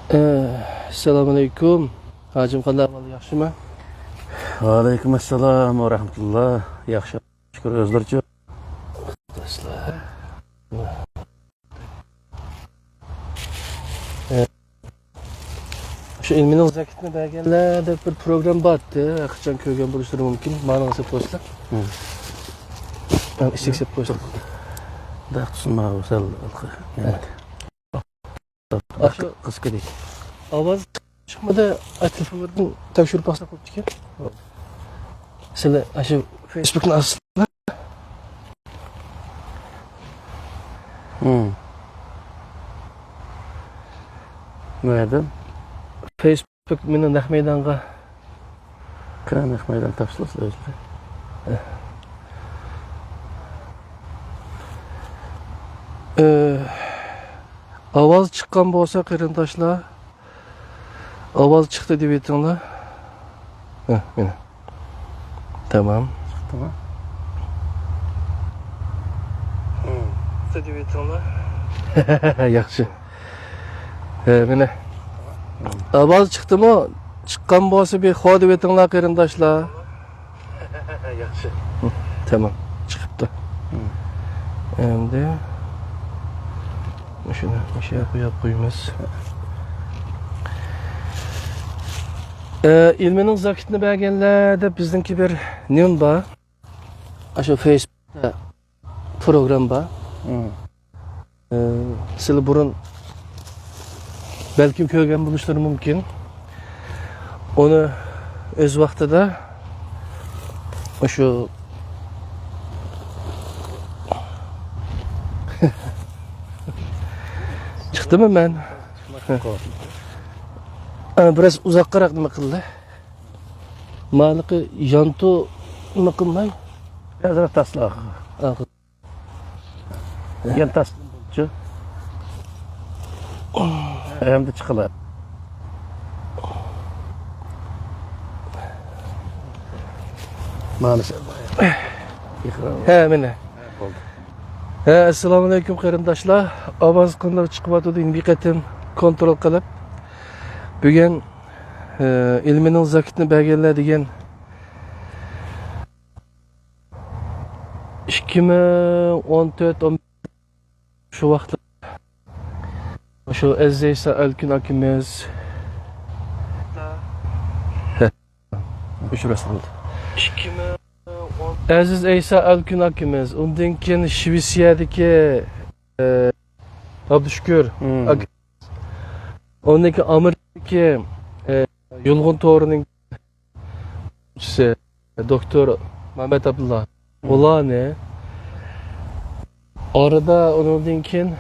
Assalamualaikum. Hacım qanday ahvol, yaxshimi? Aleyküm assalam ve rahmetullah. Yaxşı. Şükür özlerce. Do'stlar. Şu ilmini zakitni berganlar deb bir program bordi. Qachon ko'rgan bo'lishlari mumkin. Ma'lum qilib qo'yishlar. Ben istek qo'yishlar. Da tusunma güzel. Aşağı Kız kedik. ovoz chiqmadi, telefonlardan tekshirib boqsa qo'yibdi ekan. Sizlar shu Facebook'ni aslasizlar. Ne edin? Facebook meni naq maydonga Kanak meydan tavsiyesi özleri. ovoz chiqqan bo'lsa qarindoshlar, ovoz chiqdi deb aytinglar. Mana. Tamam. Tamam. Chiqdi deb aytinglar. Yaxshi. Mana. Ovoz chiqdimi? Chiqqan bo'lsa bir xo deb aytinglar qarindoshlar. Yaxshi. Tamam. Chiqibdi. Endi shuni qo'yib qo'yamiz. İlminin zakitini berganlarda bizniki bir nim bor. Shu Facebook'da program bor. Sizlar burun belki ko'rgan bo'lishlari mumkin. Onu o'z vaqtida shu çıktımı ben? Biraz uzakkarak nima qildi? Maliqi yantu nima qilmay? Yazıra taslak. Yan taslakçı. Hem de çıkılar. Maalesef. He mene. Assalomu alaykum qarindoshlar. Ovoz qanday chiqyapti bir qatim kontrol qilib. Bugun ilmining zakitni berganlar degan 2014 şu vaqtda şu Aziz Alkun akimiz şurası oldu. Aziz İsa Alkun akimiz, ondan keyin Şvetsiyadagi Abdüşkür, ondan keyin Amerikadagi Yulg'un to'rining doktor Mehmet Abdullah ularni orada ondan keyin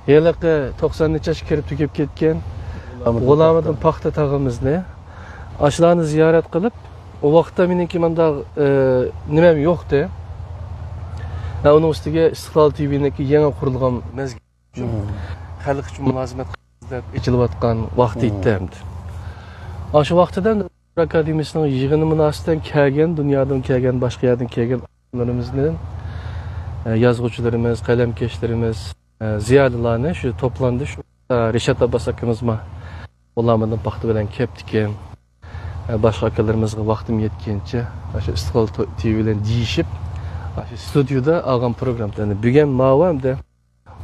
yiliqi 90 necha yoshga kirib tugab ketgan G'ulomidin paxta tog'imizni ashlarni ziyorat qilib, o vaqtda meniki menda nimam yo'qdi. Uning ustiga Istiqlol TV'niki yangi qurilgan mezgil uchun xalq uchun mulozimat qilib ichilayotgan vaqt edi endi. Shu vaqtdan akademiyasining yig'ini munosabatan kelgan, dunyodan kelgan, boshqa yerdan kelgan olimlarimizning yozuvchilarimiz, qalamkashlarimiz, ziyolilarni shu to'plandi. Shu Rishad Abbas akimizma ularning paxta bilan kelibdi. Başka akalarımızga vaktim yetkince shu Istiqlol TV bilan deyishib, shu studiyada algan programlarni bugun ma'lumda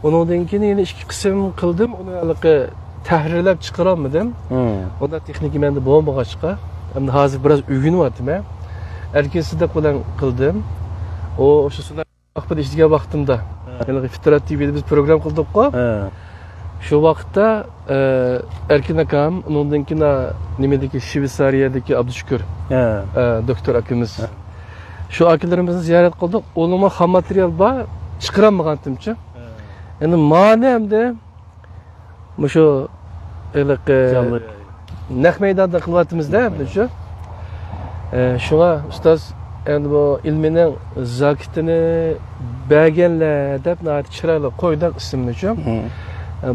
undan keyin yana ikki qism qildim. Uni haliqi tahrirlab chiqarolmadim. Onda texnika menda bo'lmag'achqa, endi hozir biraz o'rganyapman. Erkesida bilan qildim. O shu sular vaqtda ishlagan vaqtimda, ya'ni Fitrat TV'da biz program qildik-ku. Şu vaqtda Erkin akam, ondan keyin nimedeki Şvetsariyadagi Abdüşkür doktor akimiz. Şu akalarimizni ziyorat qildik. O'lima ham material bor, chiqarammagantimcha. Endi ma'nomda shu naq maydonda qilyapmizda shu. Shunga ustoz endi bu ilmining zakitini berganlar deb chiroyli qo'ydik ismini shu.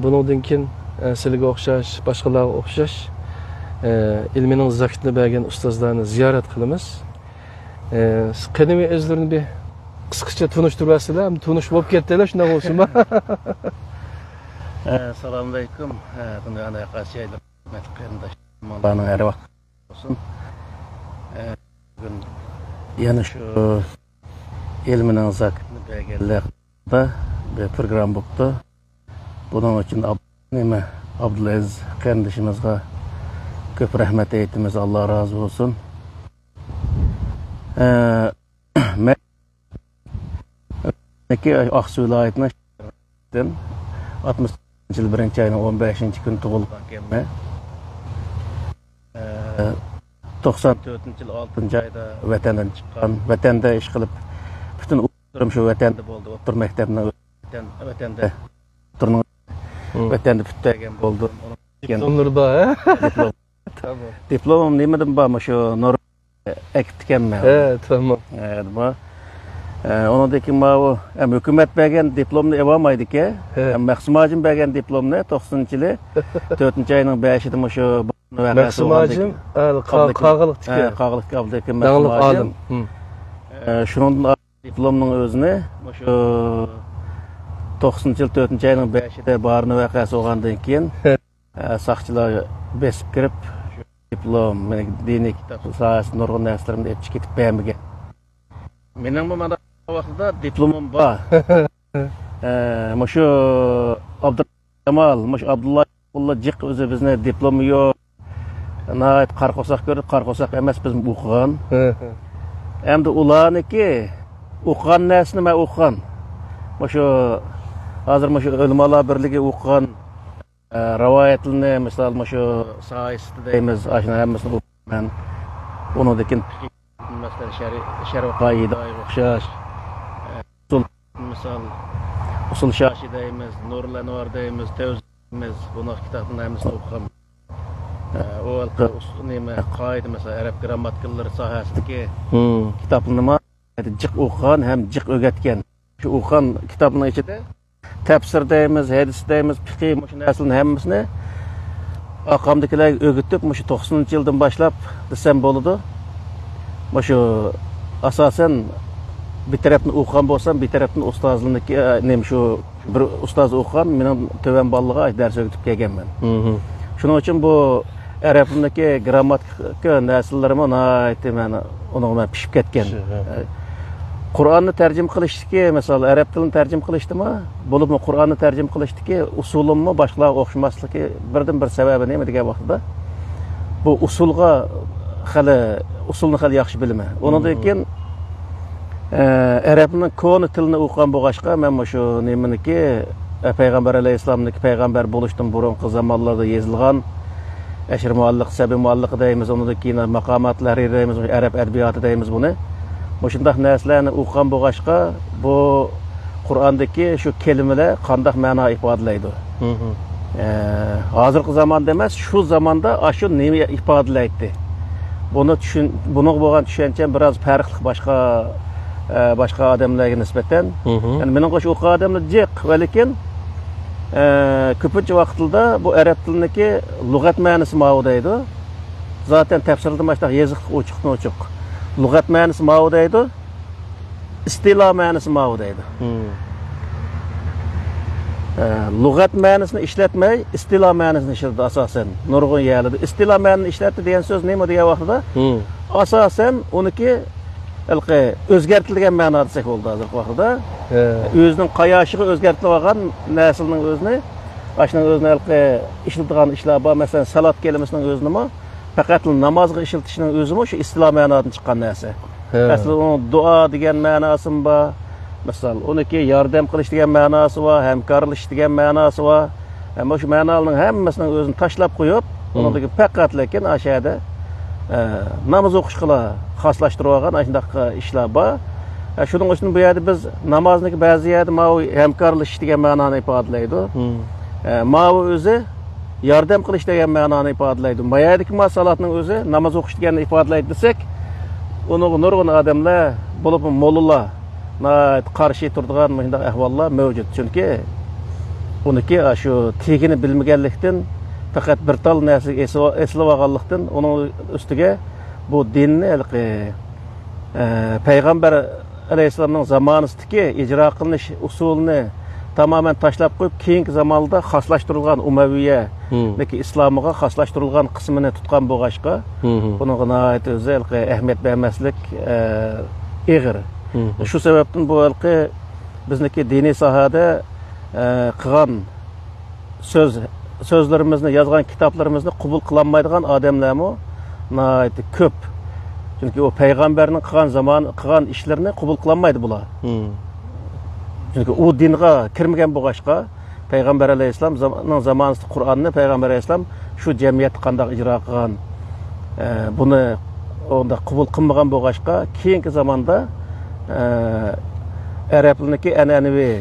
Bundan keyin sizlarga o'xshash, boshqalarga o'xshash ilmining zakitini bergan ustozlarni ziyorat qilamiz. Qadimiy o'zlarini bir qisqacha tunishtirasizlar, tunish bo'lib ketdilar, shunday bo'lsinmi? Assalomu alaykum. Dunyoda qanchaylar hurmatli qarindoshlar, Mavlaning har vaqt olsun. Bugun yana shu ilmining zakatini berganlarda bir program bo'ldi. Buning uchun Abdulaziz qarindishimizga ko'p rahmat aytamiz. Alloh rozi bo'lsin. Men Aqsu viloyatining 61 ayning 15-kuni tug'ilgan ekanman. 94-yil 6-oyda vatandan chiqqan, vatanda ish qilib, butun umrim shu vatanda bo'ldi. O'rta maktabni vatanda vatanda bitgan bo'ldi. Diplomlar bor, Diplom. Tamam. Diplomim nimadan bor? Shu Nur ekitganman. Tamam. Bu onundaki mavi hükümet bergen diplomunu evamaydı ki, Maxsim Hacım bergen diplomunu 90-yılı 4. ayının 5'inde şu Maxsim Hacım qağılık tiker. Qağılık qabıldaki Maxsim Hacım. Şunun diplomunun özünü şu 90-yıl 4. ayının 5'inde barını vakası olgandan keyin saqçılar besip kirip diplom, dini kitap sahasında nurgun derslerimde hep çıkıp beğenmegen. Mening bu mana vaqtida diplomim bor. Mushu Abduljamal, mush Abdulla jiq o'zi bizni diplomi yo'q. Nayt qarqosoq ko'rib, qarqosoq emas biz o'qigan. Endi ularniki o'qigan narsani men o'qigan. Mushu hozir mushu Ulamolar birligi o'qigan rivoyatlarni, misol mushu soyisida deymiz, ashuna hammasini o'qigan. Undan mesela şerif qaida o'xshash misol usul shashi deymiz, Nurul Anvar deymiz, tavzimiz, bunaqa kitoblarni hammasini o'qigan. O nima qoida mesela arab grammatikalar sohasidagi kitoblarni jiq o'qigan ham jiq o'rgatgan. Shu o'qigan kitobning ichida tafsir deymiz, hadis deymiz, fiqh shu narsalarni hammasini aqamdagilar o'rgatib, shu 90-yildan boshlab desam bo'ladi. Şu asasen bir tarafını okuyan bolsam, bir tarafını ustazlığındaki nem şu bir ustaz okuyan, benim töven ballığa ders öğretip gelgenmen. Şunun için bu Arap'ındaki gramatik nesillerime ben onu pişip ketken. Kur'an'ı tercüm kılıştı ki, mesela Arap dilini tercüm kılıştı mı? Bulup mu Kur'an'ı tercüm kılıştı ki, usulüm mü başlığa okşamaslı ki, birden bir sebebi neymi diye vaxtıda? Bu usulga usulni xali yaxshi bilma. Ondan keyin Arabning koni tilini o'qigan bo'lg'achqa, men shu neminiki Payg'ambar alayhisolamning payg'ambar bo'lishdan burungi zamonlarda yozilgan Ashir mualliq, Sabi mualliq deymiz, ondan keyin maqomatlar deymiz, Arab adabiyoti deymiz buni. Shunday narsalarni o'qigan bo'lg'achqa, bu Qur'ondagi shu kelimalar qanday ma'no ifodalaydi. Hozirgi zamonda emas, shu zamonda shu nima ifodalaydi. Bunu bo'lgan tushuncham biroz farqli boshqa odamlarga nisbatan. Yani mening qo'sh o'qigan odamlar jiq, va lekin ko'pincha vaqtlarda bu arab tilidagi lug'at ma'nosi ma'vodaydi. Zaten tafsirda mashta yoziq ochiq. Lug'at ma'nosi ma'vodaydi. Istilo ma'nosi ma'vodaydi. Lug'at ma'nosini ishlatmay, istilo ma'nosini ishlatadi asosan. Nurg'un yerlarda istilo ma'nosini ishlatdi degan so'z nima degan vaqtida? Asosan uniki o'zgartirilgan ma'no desak bo'ldi hozirgi vaqtda. O'zining qayoshiga o'zgartirib olgan naslning o'zini, ashning o'zini ishlatadigan ishlar bor. Masalan, salat kelimasining o'zini faqat namozga ishlatishning o'zimi shu istilo ma'nodan chiqqan narsa. Aslida uni duo degan ma'nosi bor. Misal, uniki yordam qilish degan ma'nosi bor, hamkorlik degan ma'nosi bor. Ammo shu ma'nolarning hammasining o'zini tashlab qo'yib, unidagi faqat lekin ashada namoz o'qishga xoslashtirib olgan shunday ishlar bor. Shuning uchun bu yerda biz namozniki ba'zi yerda hamkorlik degan ma'noni ifodalaydi. Ma'vi o'zi yordam qilish degan ma'noni ifodalaydi. Mayadagi salatning o'zi namoz o'qish deganni ifodalaydi desak, uni nurg'un odamlar bo'lib mo'llar qarshi turadigan bunday ahvollar mavjud. Chunki uniki shu tegini bilmaganlikdan faqat bir tal narsa eslab olganlikdan uning ustiga bu dinni payg'ambar alayhissalomning zamonasidagi ijro qilinish usulini tamamen tashlab qo'yib, keyingi zamonda xaslashtirilgan Umayya yoki islomiga xaslashtirilgan qismini tutgan bo'lg'achqa, buning nihoyat o'zi ahamiyat bermaslik ig'ir. Shu sababdan bu bizniki diniy sohada qilgan so'zlarimizni, yozgan kitoblarimizni qabul qilolmaydigan odamlarmi nihoyat ko'p. Chunki o payg'ambarning qilgan ishlarini qabul qilolmaydi bular. Chunki u dinga kirmagan bo'lg'achqa, payg'ambar alayhisolamning zamonida Qur'onni payg'ambar alayhisolam shu jamiyatni qanday ijro qilgan, buni onda qabul qilmagan bo'lg'achqa, keyingi zamonda arablarniki an'anaviy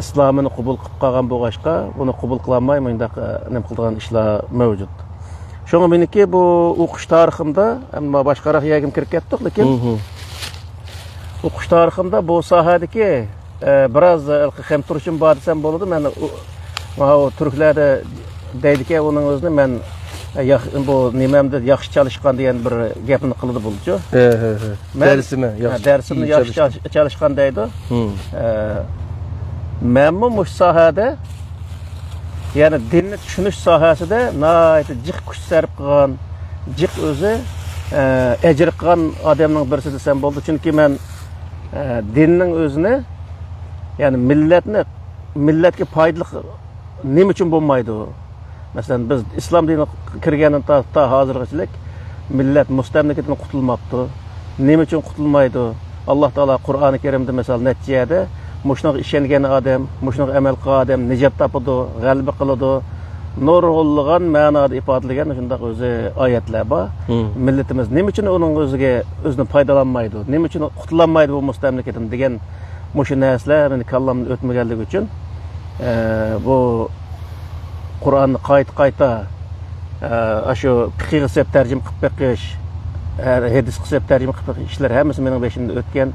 islomini qabul qilib qolgan bo'lg'achqa, buni qabul qilolmay bundaq nima qilgan ishlar mavjud. Shunga meniki bu o'qish tariximda, ammo boshqaroq yagim kirib ketdik, lekin o'qish tariximda bu sohadagi biroz ham turishim bor desam bo'ladi. Men o turklarda deydiki, uning o'zini men bu nimamda yaxshi chalishgan degan bir gapini qildi bo'ldi-ku. Darsimni yaxshi chalishgan deydi. Men bu sohada, ya'ni dinni tushunish sohasida nihoyat jiq kuch sarf qilgan, jiq o'zi ajr qilgan odamning birisi desam bo'ldi. Chunki men dinning o'zini, ya'ni millatga foydali nima uchun bo'lmaydi? Masalan, biz islom diniga kirganidan ta hozirgacha millat mustamlikadan qutulmabdi. Nima uchun qutulmaydi? Alloh taolo Qur'oni Karimda misol natijada mushunga ishongan odam, mushunga amal qilgan odam najot topadi, g'alaba qiladi. Nurg'ulg'an ma'noda ifodalagan shunday o'zi oyatlar bor. Millatimiz nima uchun uning o'zini foydalanmaydi? Nima uchun qutulolmaydi bu mustamlikadan degan mushu narsalar meni kallamdan o'tmaganligi uchun bu Qur'onni qayta shu fiqhga sep tarjima qilib beqish, hadisga sep tarjima qilib beqish ishlar hammasi mening beshimda o'tgan.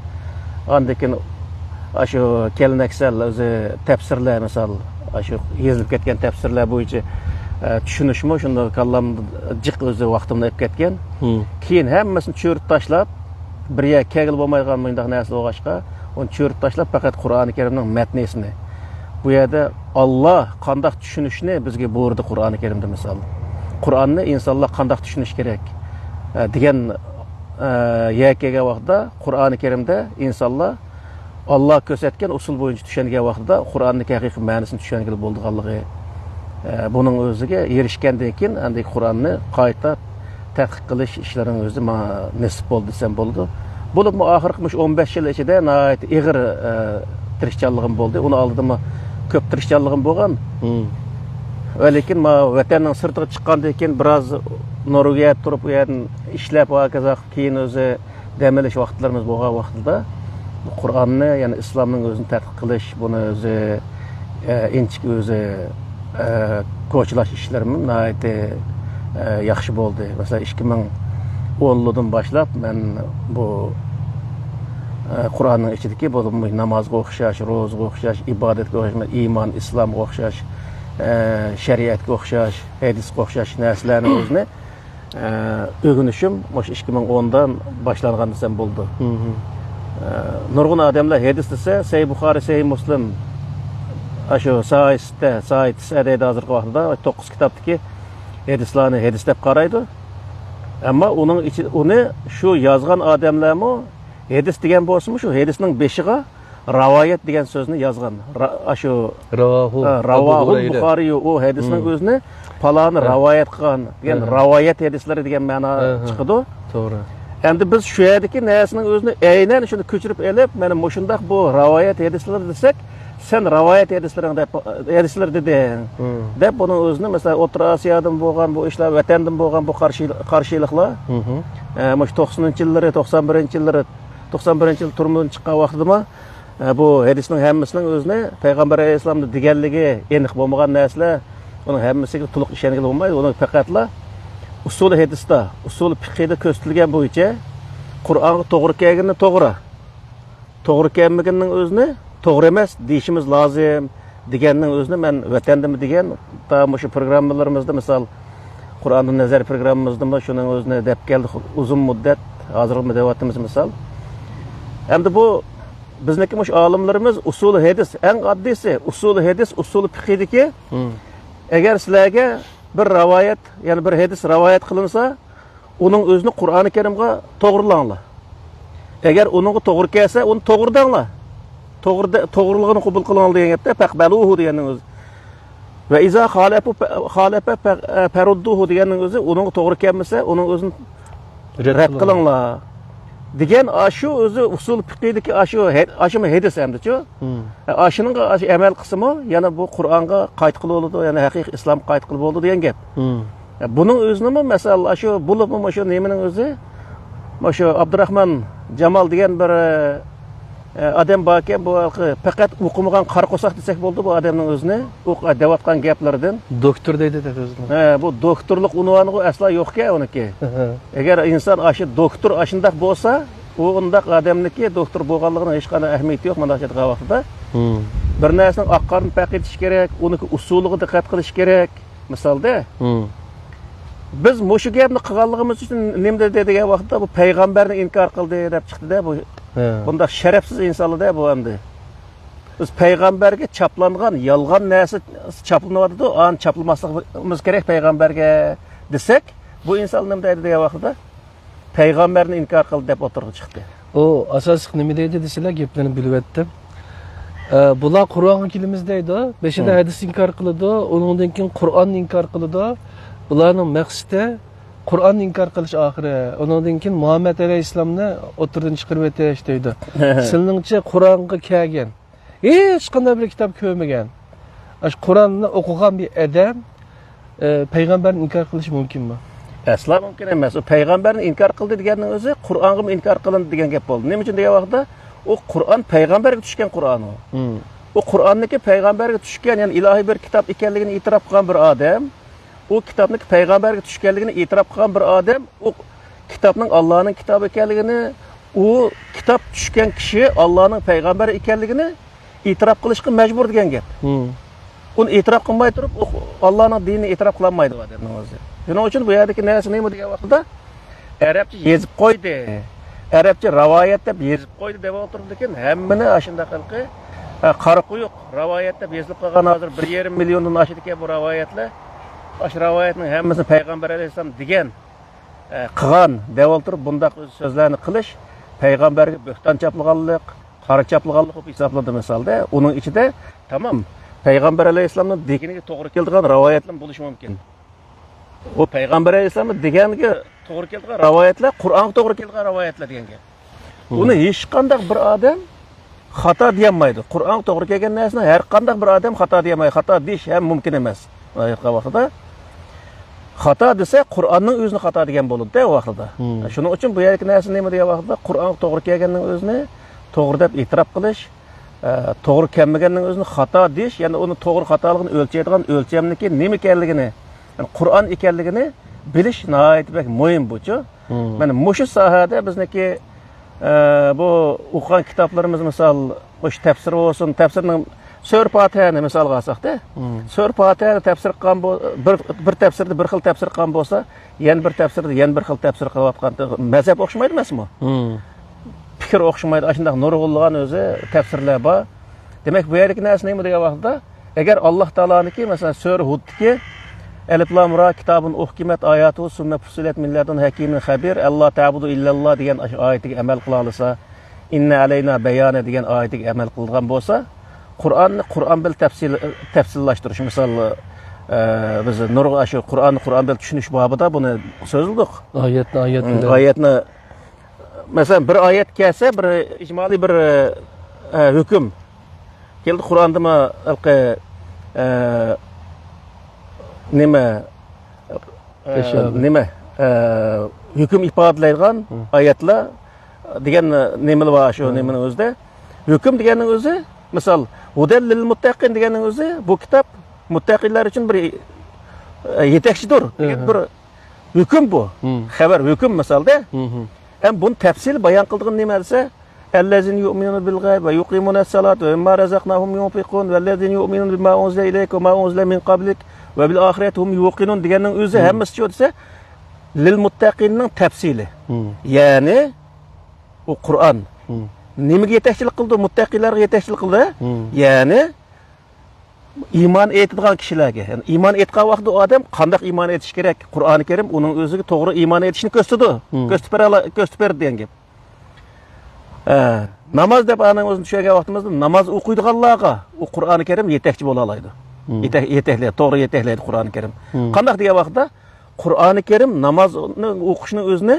Ondan keyin shu kelinaksal o'zi tafsirlar, misol shu yozilib ketgan tafsirlar bo'yicha tushunishmi shunda kallamda jiq o'zi vaqtimni olib ketgan. Keyin hammasini cho'rib tashlab, birga kegil bo'lmaydigan bunday narsa bo'lg'achqa, uni cho'rib tashlab faqat Qur'oni Karimning matnisini, bu yerda Alloh qanday tushunishni bizga buyurdi Qur'oni Karimda. Misol Qur'onni insonlar qanday tushunish kerak degan yakkaga vaqtda Qur'oni Karimda insonlar Alloh ko'rsatgan usul bo'yicha tushungan vaqtida Qur'onning haqiqiy ma'nosini tushungan bo'lganligi, buning o'ziga erishgandan keyin anday Qur'onni qayta tadqiq qilish ishlarining o'zi nasib bo'ldi desam bo'ladi. Bo'lib oxirgi 15 yil ichida nihoyat ig'ir tirishchanligim bo'ldi. Uni oldimda ko'p tirishchanligim bo'lgan. Va lekin vatanning sirtiga chiqqandan keyin biroz Norvegiya turib, u yerdan ishlab va kaza keyin o'zi dam olish vaqtlarimiz bo'lgan vaqtida Qur'onni, ya'ni islomning o'zini tadqiq qilish, buni o'zi inchik o'zi ko'chilash ishlarim nihoyat yaxshi bo'ldi. Masalan, 2010 boshlab men bu Qur'onning ichidagi bu namozga o'xshash, ro'zaga o'xshash, ibodatga o'xshash, iymon, islomga o'xshash, shariatga o'xshash, hadisga o'xshash narsalarning o'zini o'rganishim o'sha 2010dan boshlangan desam bo'ldi. Nurg'un odamlar hadis desa, Sahih Buxoriy, Sahih Muslim, shu Sahih deydi hozirgi vaqtda 9 kitobdagi hadislarni hadis deb qaraydi. Ammo uni shu yozgan odamlarmi hadis degan bo'lsa-mu, shu hadisning beshiga rivoyat degan so'zni yozgan. Shu Ravahul Buxoriy u hadisning o'zini paloni rivoyat qilgan degan rivoyat hadislari degan ma'no chiqadi. To'g'ri. Endi biz shu yerdagi narsaning o'zini aynan shuni ko'chirib elib, mana mushundaq bu rivoyat hadislar desak, sen rivoyat hadislar deding. Deb buni o'zini masalan O'rta Osiyodan bo'lgan bu ishlar, vatandan bo'lgan bu qarshiliklar, mana 90-yillari, 91-yillari, 91-yil turmudan chiqqan vaqtida bu hadisning hammasining o'zini payg'ambar alayhisolamning deganligi aniq bo'lmagan narsalar, uning hammasiga to'liq ishongan bo'lmaydi. Uni faqatla usul hadisda, usul fiqhida ko'rsatilgan bo'yicha Qur'onga to'g'ri kelganini to'g'ri kelmaganning o'zini to'g'ri emas deyishimiz lozim deganning o'zini men vatandimi degan tam o'sha programmalarimizda, misol Qur'onning nazar programmamizda shuning o'zini deb keldi uzun muddat, hozirgi deyapmiz misol. Endi bu bizniki mush olimlarimiz usul hadis eng oddiysi usul hadis usul fiqhdiki agar sizlarga bir rivoyat ya'ni bir hadis rivoyat qilinsa uning o'zini Qur'oni Karimga to'g'rilanglar. Agar uningga to'g'ri kelsa uni to'g'ridanglar. To'g'riligini qabul qilinglar degan gapda faqbaluhu deganning o'zi. Va iza xalafa farudduhu deganning o'zi uningga to'g'ri kelmasa uning o'zini rad qilinglar. degan shu o'zi usul fiqhidagi shu hadis hamda-chu. Ashining amal qismi yana bu Qur'onga qayt qilib bo'ldi, yana haqiqiy islom qayt qilib bo'ldi degan gap. Buning o'zini masalan shu bo'lib shu nemaning o'zi shu Abdurahmon Jamol degan bir odam bor ekan, bu faqat o'qimagan qarqo'saq desak bo'ldi bu odamning o'zini deyotgan gaplaridan. Doktor deydi deb o'zini. Bu doktorlik unvoni asla yo'q-ku uniki. Agar inson shu doktor ashundaq bo'lsa, u undaq odamniki doktor bo'lganligining hech qanday ahamiyati yo'q mana shu vaqtda. Bir narsaning oqqarini paqitish kerak, uniki usuliga diqqat qilish kerak. Misolda biz mushu gapni qilganligimiz uchun nima degan vaqtda bu payg'ambarni inkor qildi deb chiqdi-da bu. Bunda şerefsiz insanlar da bu endi. Biz peygamberge çaplangan, yalgan narsa çaplanıverdi, an çapılmasligimiz kerak peygamberge desek, bu insan nima deydi degan vaqtda peygamberni inkor qildi deb o'tirib chiqdi. O asosiy nima deydi desalar gaplarni bilib etdim. Bular Qur'onga kelimiz deydi, beshida hadis inkor qiladi, undan keyin Qur'onni inkor qiladi. Bularning maqsadi Qur'onni inkor qilish oxiri. Undan keyin Muhammad alayhisalomni o'tirdan chiqarib o'tish deydi. Sizningcha Qur'onga kelgan hech qanday bir kitob ko'rmagan. Ash Qur'onni o'qigan bir odam payg'ambarni inkor qilish mumkinmi? Asla mumkin emas. O payg'ambarni inkor qildi deganning o'zi Qur'onga inkor qilindi degan gap bo'ldi. Nima uchun degan vaqtda o Qur'on payg'ambarga tushgan Qur'on o. O Qur'onniki payg'ambarga tushgan, ya'ni ilohiy bir kitob ekanligini e'tirof qilgan bir odam. O kitobni payg'ambarga tushganligini e'tirof qilgan bir odam, o kitobning Allohning kitobi ekanligini, o kitob tushgan kishi Allohning payg'ambari ekanligini e'tirof qilishga majbur degan gap. Uni e'tirof qilmay turib, Allohning dinini e'tirof qila olmaydi odamning o'zi. Shuning uchun bu yerdagi narsa nima degan vaqtda arabcha yezib qo'ydi. Arabcha rivoyat deb yezib qo'ydi deb o'tirdi ekan, hammani ashunda xalqi qari quyuq rivoyat deb yezib qolgan hozir 1,5 milliondan oshadi ekan bu rivoyatlar. Aş rivoyatning hammasini payg'ambar alayhisalom degan qilgan deb o'tirib bundaq so'zlarni qilish payg'ambarga bo'xton chaplaganlik, qari chaplaganlik deb hisoblandi misolda. Uning ichida tamom payg'ambar alayhisalomning deginiga to'g'ri keladigan rivoyatlar bo'lishi mumkin. O payg'ambar alayhisalomning deganiga to'g'ri keladigan rivoyatlar Qur'onga to'g'ri keladigan rivoyatlar degan gap. Uni hech qanday bir odam xato deyolmaydi. Qur'onga to'g'ri kelgan narsani har qanday bir odam xato deyolmaydi. Xato deyish ham mumkin emas. Aytgan vaqtida xato desa Qur'onning o'zini xato degan bo'ladi-da u vaqtida. Shuning uchun bu yerga narsa nima degan vaqtida Qur'on to'g'ri kelganning o'zini to'g'ri deb e'tirof qilish, to'g'ri kelmaganning o'zini xato deyish, ya'ni uni to'g'ri xatoligini o'lchaydigan o'lchamniki nima ekanligini, ya'ni Qur'on ekanligini bilish nihoyatda muhim bu-chu. Mana mushu sohada bizniki bu o'qigan kitoblarimiz misol o'sha tafsir bo'lsin, tafsirning Sura Fatihani misolga olsak-da. Sura Fatihani tafsir qilgan bir tafsirda bir xil tafsir qilgan bo'lsa, yana bir tafsirda yana bir xil tafsir qilayotgan mazhab o'xshamaydi emasmi? Fikr o'xshamaydi. Shunday nurg'unlagan o'zi tafsirlar bor. Demak, bu yerdagi narsa nima degan vaqtda, agar Alloh taoloniki, masalan, Sura Hud'dagi Alif Lam Ra kitobun uhkimat oyatu summa fusilat min ladun hakimin xabir Alloh ta'budu illalloh degan oyatiga amal qila olsa, inna alayna bayana degan oyatiga amal qilgan bo'lsa, Qur'on bil tafsillashtirish misol biz nurg'a shu Qur'on bil tushunish babida buni so'zladik. Oyatni masalan bir oyat kelsa, bir ijmoliy bir hukm keldi Qur'ondami nima hukm ifodalaydigan oyatlar degan nimalar bor shu nimaning o'zida. Hukm deganning o'zi misol Hudal lil muttaqin deganning o'zi bu kitob muttaqinlar uchun bir yetakchidir degan bir hukm bu. Xabar hukm misolda. Ham buni tafsil bayon qildigan nima desa, allazina yu'minuna bil g'ayb va yuqimuna as-salata va mimma razaqnahum yunfiqun vallazina yu'minuna bima unzila ilayka va ma unzila min qablik va bil oxirati hum yuqinun deganning o'zi hammasi shu desa, lil muttaqinning tafsili. Ya'ni u Qur'on nimaga yetakchilik qildi? Muttaqiylarga yetakchilik qildi. Ya'ni iymon etadigan kishilarga. Ya'ni iymon etgan vaqtda odam qanday iymon etish kerak? Qur'oni Karim uning o'ziga to'g'ri iymon etishni ko'rsatib berdi degan gap. Namoz deb aning o'zini tushungan vaqtimizda namoz o'qiydiganlarga u Qur'oni Karim yetakchi bo'la oladi. Yetaklaydi, to'g'ri yetaklaydi Qur'oni Karim. Qanday degan vaqtda Qur'oni Karim namozni o'qishni o'zini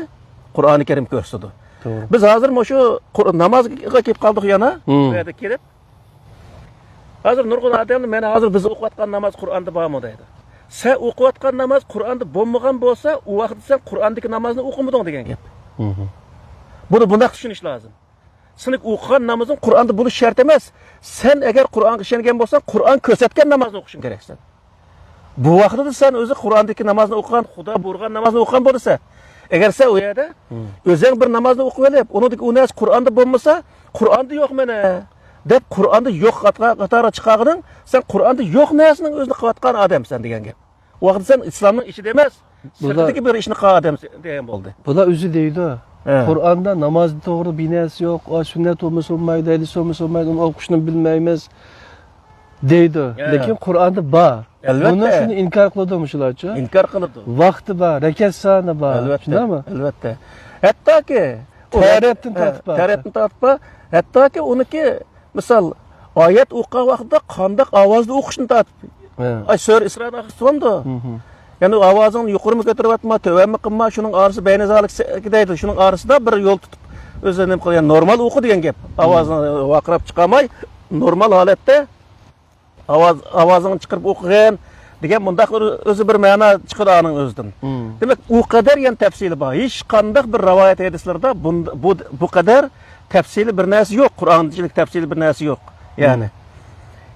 Qur'oni Karim ko'rsatdi. Biz hozir shu namozga kelib qoldik yana. Bu yerda kelib hozir nurg'un odamlar mana hozir biz o'qiyotgan namoz Qur'onda bormi deydi. Sen o'qiyotgan namoz Qur'onda bo'lmagan bo'lsa, u vaqtda sen Qur'ondagi namozni o'qimading degan gap. Buni bunday tushunish lozim. Sen o'qigan namozing Qur'onda bo'lish shart emas. Sen agar Qur'onga ishongan bo'lsang, Qur'on ko'rsatgan namozni o'qishing keraksan. Bu vaqtda sen o'zi Qur'ondagi namozni o'qigan, Xudo buyurgan namozni o'qigan bo'lsa, agar sen u yerda o'zing bir namozni o'qib olib, uningdagi u narsa Qur'onda bo'lmasa, Qur'onda yo'q mana deb Qur'onda yo'q qatori chiqarg'ing, sen Qur'onda yo'q narsaning o'zini qilayotgan odamsan degan gap. U vaqtda sen islomning ishida emas, sirtdagi bir ishni qilgan odam degan bo'ldi. Bular o'zi deydi. Qur'onda namozni to'g'ri binasi yo'q, sunnat bo'lmasa bo'lmaydi, hadis bo'lmasa bo'lmaydi, uni o'qishni bilmaymiz deydi. Lekin Qur'onda bor. Buni shuni inkor qildim shularcha. Inkor qildi. Vaqti bor, rakat soni bor. Shundaymi? Albatta. Hattoki Taratdan tortib, hattoki uniki misol oyat o'qigan vaqtda qanday ovozda o'qishni tortib. Ay sura Isro'da o'qisanda. Yani ovozini yuqori ko'tarib atma, tövbe qilma, shuning orasi baynazalik deydi. Shuning orasida bir yo'l tutib o'zini nima qilgan, normal o'qi degan gap. Ovozini vaqirab chiqamay, normal holatda ovozini chiqarib o'qigan degan bundaq o'zi bir ma'no chiqadi uning o'zidan. Demak, u qadar ham tafsili bor. Hech qanday bir rivoyat hadislarda bu qadar tafsili bir narsa yo'q. Qur'onchilik tafsili bir narsa yo'q.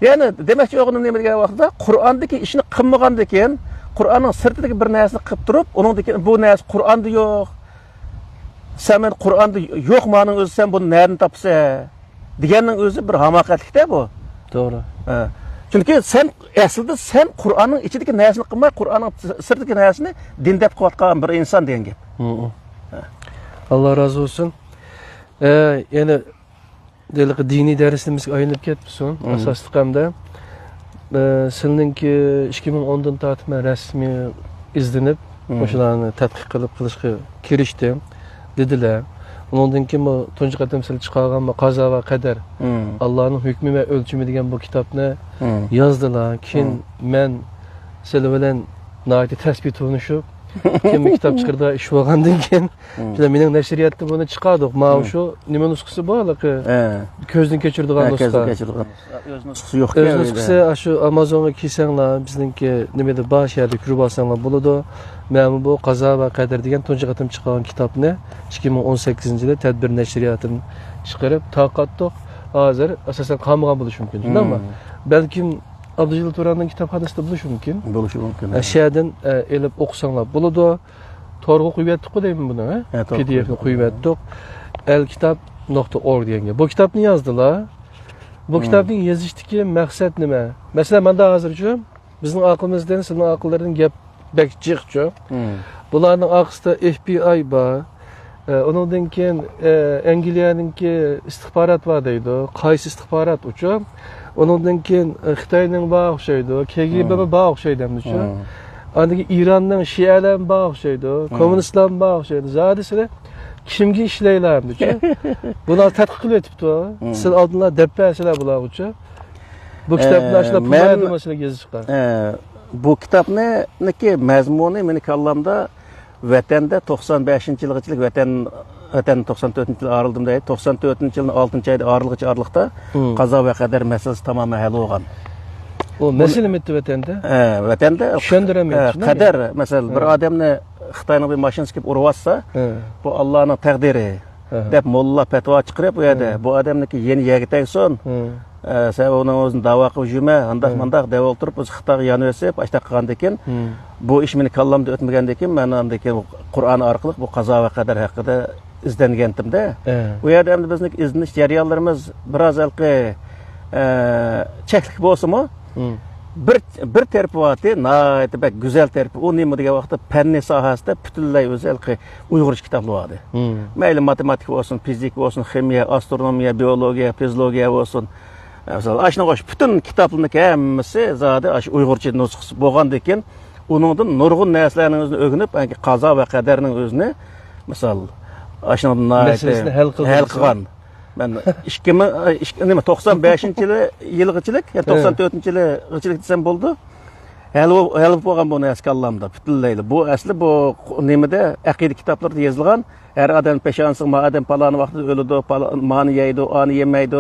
Ya'ni demakchi o'g'lim nima degan vaqtda Qur'ondagi ishni qilmagandan keyin Qur'onning sirtidagi bir narsani qilib turib, uningdagi bu narsa Qur'onda yo'q. Sen Qur'onda yo'q ma'ning o'zi sen buni nereden topsa deganning o'zi bir hamoqatlikda bu. To'g'ri. Chunki sen aslida sen Qur'onning ichidagi narsani qilmay, Qur'onning sirtidagi narsani din deb qilayotgan bir inson degan gap. Alloh razı olsun. Yani diniy darsimizga aylanib ketibsan, asosli hamda sizningki 2010dan tortib men rasmiy izlanib, o'shalarni tadqiq qilishga kirishdim dedilar. Undan keyin bu tunji qatam sil chiqargan qazo va qadar Allohning hukmi va o'lchimi degan bu kitobni yozdilar. Keyin men sizlar bilan nihoyatda tasbih tunishib, keyin bu kitob chiqardi ish bo'lgandan keyin mening nashriyatda buni chiqardik. Mana shu nima nusxasi borligi ko'zdan kechiradigan nusxa. O'z nusxasi yo'q. O'z nusxasi shu Amazonga kelsanglar, bizningki nimada bor yerda ko'rib olsanglar bo'ladi. Men bu qazo va qadar degan tunji qatam chiqqan kitobni 2018-yilda tadbir nashriyatini chiqarib taqatdiq. Hozir asosan qolmagan bo'lishi mumkin, shundaymi? Balkim Abdujil Turanning kitobxonasida bo'lishi mumkin. Bo'lishi mumkin. Ashyadan elib o'qisanglar bo'ladi. To'g'ri qo'yib yetdik deyman buni, PDF ni qo'yib yetdik. elkitab.org degan. Bu kitobni yozdilar. Bu kitobning yozishdagi maqsad nima? Masalan, menda hozircha bizning aqlimizdan, sizning aqllardan gap bek jiqchi. Bularning orqasida FBI bor. Ondan keyin Angliyaninki istixborot bor deydi. Qaysi istixborot uchun? Ondan keyin Xitoyning bor o'xshaydi, KGB bor o'xshaydi hamda. Andagi Iranning Shialar bor o'xshaydi, kommunistlar bor o'xshaydi. Zodisida kimga ishlaylar hamda. Bular tadqiq qilib o'tibdi. Siz oldinlar debpasizlar bular uchun. Bu kitobni ashla pullaydi masalaga yozib chiqqan. Bu kitobniki mazmuni meni kallamda vatanda 95-yilgacha vatan 94-yil ayrıldım deydi. 94-yilning 6-oyda ayrılgıçta qazo va qadar masalasi tamoman hal bo'lgan. O mesele mi vatanda? Vatanda tushundirmaydi. Qadar, masalan, bir odamni Xitoyning bir mashinasi kelib urib olsa, bu Allohning taqdiri deb molla fatvo chiqarib, bu yerda bu odamniki yeni yerga tegsin. Sen onun o'zini da'vo qilib yurma, handaq deb o'tirib, o'z Xitoyga yonib o'sib, ashta qilgandan keyin bu ish meni kallamda o'tmagandan keyin men undan keyin Qur'on orqali bu qazo va qadar haqida izlangandim-da. Bu yerda ham bizning izlanish jarayonlarimiz biroz cheklik bo'lsa-mu, bir terpi vati, nayeti bek güzel terpi. O nima degan vaqtda fanni sohasida butunlay o'zi Uyg'urcha kitoblar vardı. Mayli matematik olsun, fizik olsun, ximiya, astronomiya, biologiya, fiziologiya olsun. Mesela aşına qoş bütün kitaplarning hammasi zodi aş Uyg'urcha nusxasi bo'lgandan keyin uningdan nurg'un narsalarning o'zini o'rganib, qazo va qadarning o'zini misol aşına meselesini hal qilgan. Ben 95-yilg'ichilik, 94-yilg'ichilik desam bo'ldi. Hali bo'lgan bu narsa kallamda butunlaydi. Bu asli bu nimada aqida kitoblarda yozilgan. Har odam peshonasi ma odam paloni vaqtida o'ladi, mani yeydi, ani yemaydi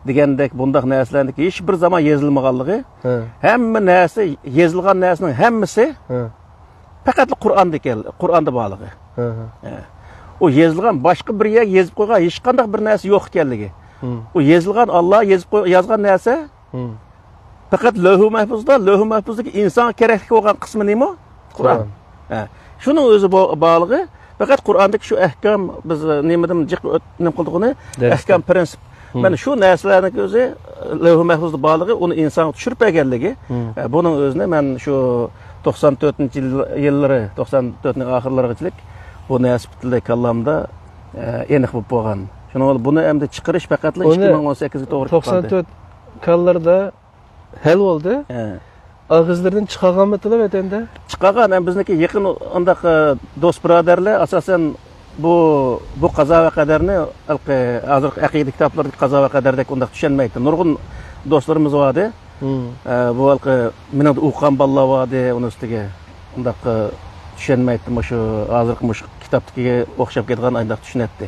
degandek bundaq narsalarning hech bir zaman yozilmaganligi. Hamma narsa yozilgan narsaning hammasi faqat Qur'onda borligi. O yozilgan boshqa bir yer yozib qo'ygan hech qanday bir narsa yo'q ekanligi. O yozilgan Alloh yozgan narsa faqat Lavh-u Mahfuzdagi inson kerakli bo'lgan qismi nima? Qur'on. Shuning o'zi borligi faqat Qur'ondagi shu ahkam biz nimadan nim qildig'ini ahkam prinsip. Mana shu narsalarning o'zi Lavh-u Mahfuzda borligi uni inson tushirib berganligi. Buning o'zini men shu 94-yillari, 94ning oxirlarigacha bu narsa butunlay kallamda aniq bo'lib qolgan. Shuning buni endi chiqarish faqat 2018 ga to'g'ri keldi. 94 kallarda hal bo'ldi. Og'izlardan chiqarganmi tilab aytanda? Chiqargan, bizniki yaqin undaq do'st birodarlar asosan bu qazo va qadarni hozir aqida kitoblarida qazo va qadardek undaq tushunmaydi. Nurg'un do'stlarimiz bordi. Bu meni o'qigan bolalar bordi, uni ustiga undaq tushunmaydi. Shu hozirgi kitobdagi o'xshab ketgan ayndaq tushunadi.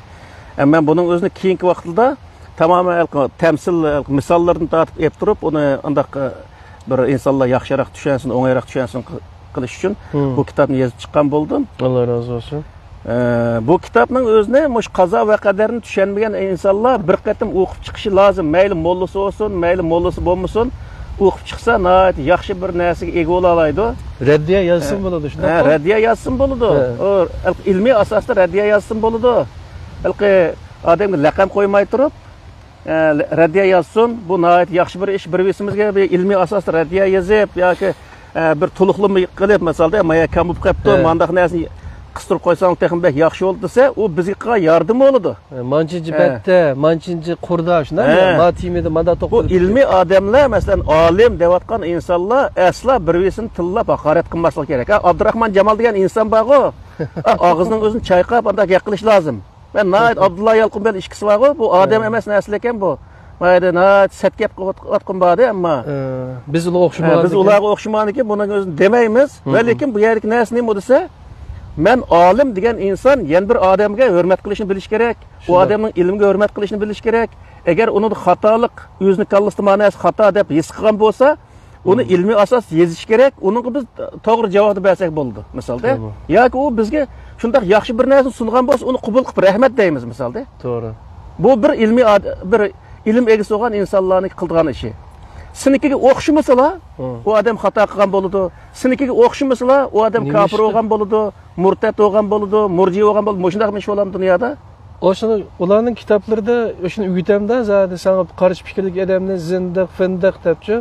Ammo buning o'zini keyingi vaqtda tamamen temsil misollarni tortib olib turib, uni undaq bir insonlar yaxshiroq tushunsin, o'ngayroq tushunsin qilish uchun bu kitobni yozib chiqqan bo'ldim. Alloh razı olsun. Bu kitobning o'zini mush qazo va qadarni tushunmagan insonlar bir qatim o'qib chiqishi lozim. Mayli mollasi bo'lsin, mayli mollasi bo'lmasin, o'qib chiqsa nihoyat yaxshi bir narsaga ega bo'la oladi. Raddiya yozsin bo'ladi, shunday. Raddiya yozsin bo'ladi. O ilmiy asosda raddiya yozsin bo'ladi. Odamga laqam qo'ymay turib raddiya yozsin. Bu nihoyat yaxshi bir ish. Bir-birimizga ilmiy asosda raddiya yozib yoki bir to'liqlama qilib, masalan, maya kam bo'lib qolibdi, mandaq narsani qistirib qo'ysang texnik yaxshi bo'ldi desa, u bizga yordam bo'ladi. Manchinchi batda, manchinchi qurda shunday, ma timida manda to'qib. Bu ilmiy odamlar, masalan, olim deyotgan insonlar asla bir-birini tillab haqorat qilmasligi kerak. Abdurahmon Jamol degan inson bor-ku, og'zining o'zini chayqab, undaq gapirish lozim. Ben nayet Abdullah Yalqun bilan ishqisi var bu odam emas narsa ekan bu. Mayda nayet set gap qilib badi ammo biz ularga o'xshamaniki buning o'zini demaymiz. Va lekin bu yerlik narsa nima desa, men olim degan inson yana bir odamga hurmat qilishni bilish kerak. U odamning ilmiga hurmat qilishni bilish kerak. Agar uni xatolik o'zini kallasida ma'nosi xato deb his qilgan bo'lsa, uni ilmiy asos yozish kerak. Uning biz to'g'ri javobni bersak bo'ldi. Misolda, yoki u bizga shunday yaxshi bir narsa sungan bo'lsa, uni qabul qilib rahmat deymiz misolda. To'g'ri. Bu bir ilm egasi bo'lgan insonlarning qilgan ishi. Sinikiga o'xshamasalar, u odam xato qilgan bo'ladi. Sinikiga o'xshamasalar, u odam kafir bo'lgan bo'ladi, murtad bo'lgan bo'ladi, murji bo'lgan bo'ladi. Shunday ish bo'ladimi dunyoda? O'shani ularning kitoblarida o'shani uyitamda zodi sana qarshi fikrlik odamni zindiq, findiq debchi.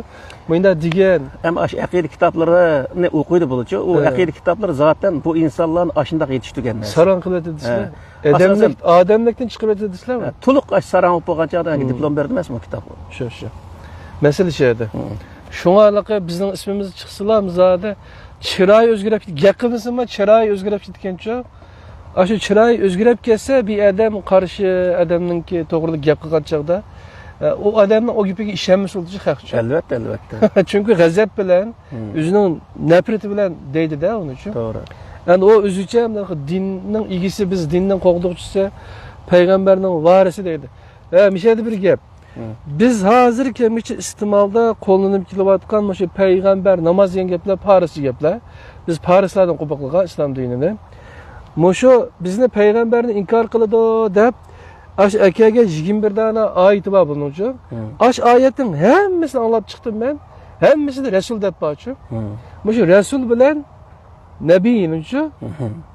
Bunda degan, ham aqida kitoblarini o'qiydi bo'lichi, u aqida kitoblari zaten bu insonlarni ashundaq yetishtirgan narsa. Saran qiladi desizlar. Odamlikdan chiqib o'tadi desizlarmi? To'liq saran bo'lib qolgan chog'da diplom berdi emasmi kitob? Shu. Masala shu edi. Shunga aloqa bizning ismimiz chiqsalar, zodi chiroy o'zgarib ketdi. Gapimizmi chiroy o'zgarib ketgancha? Aşı chiroy o'zgarib ketsa, bir odam qarshi odamninki to'g'ri gap qilgan chog'da o odamning o gapiga ishonmas bo'lishi haqcha. Albatta. Chunki g'azab bilan, o'zining nafrati bilan deydi-da uning uchun. To'g'ri. Endi o o'zicha dinning egisi, biz dinning qo'g'doqchisi, payg'ambarning varisi deydi. Mishada bir gap. Biz hozir kemichi iste'molda qo'llanib kelayotgan o'sha payg'ambar namoz degan gaplar farischa gaplar. Biz farislardan qo'pib qilgan islom dinini. Mosho bizni payg'ambarni inkor qiladi deb ash akaga 21 dana oyat bor buning uchun. Ash oyatning hammasini anglab chiqdim men. Hammasini rasul deb borchi. Mosho rasul bilan nabiyning uchun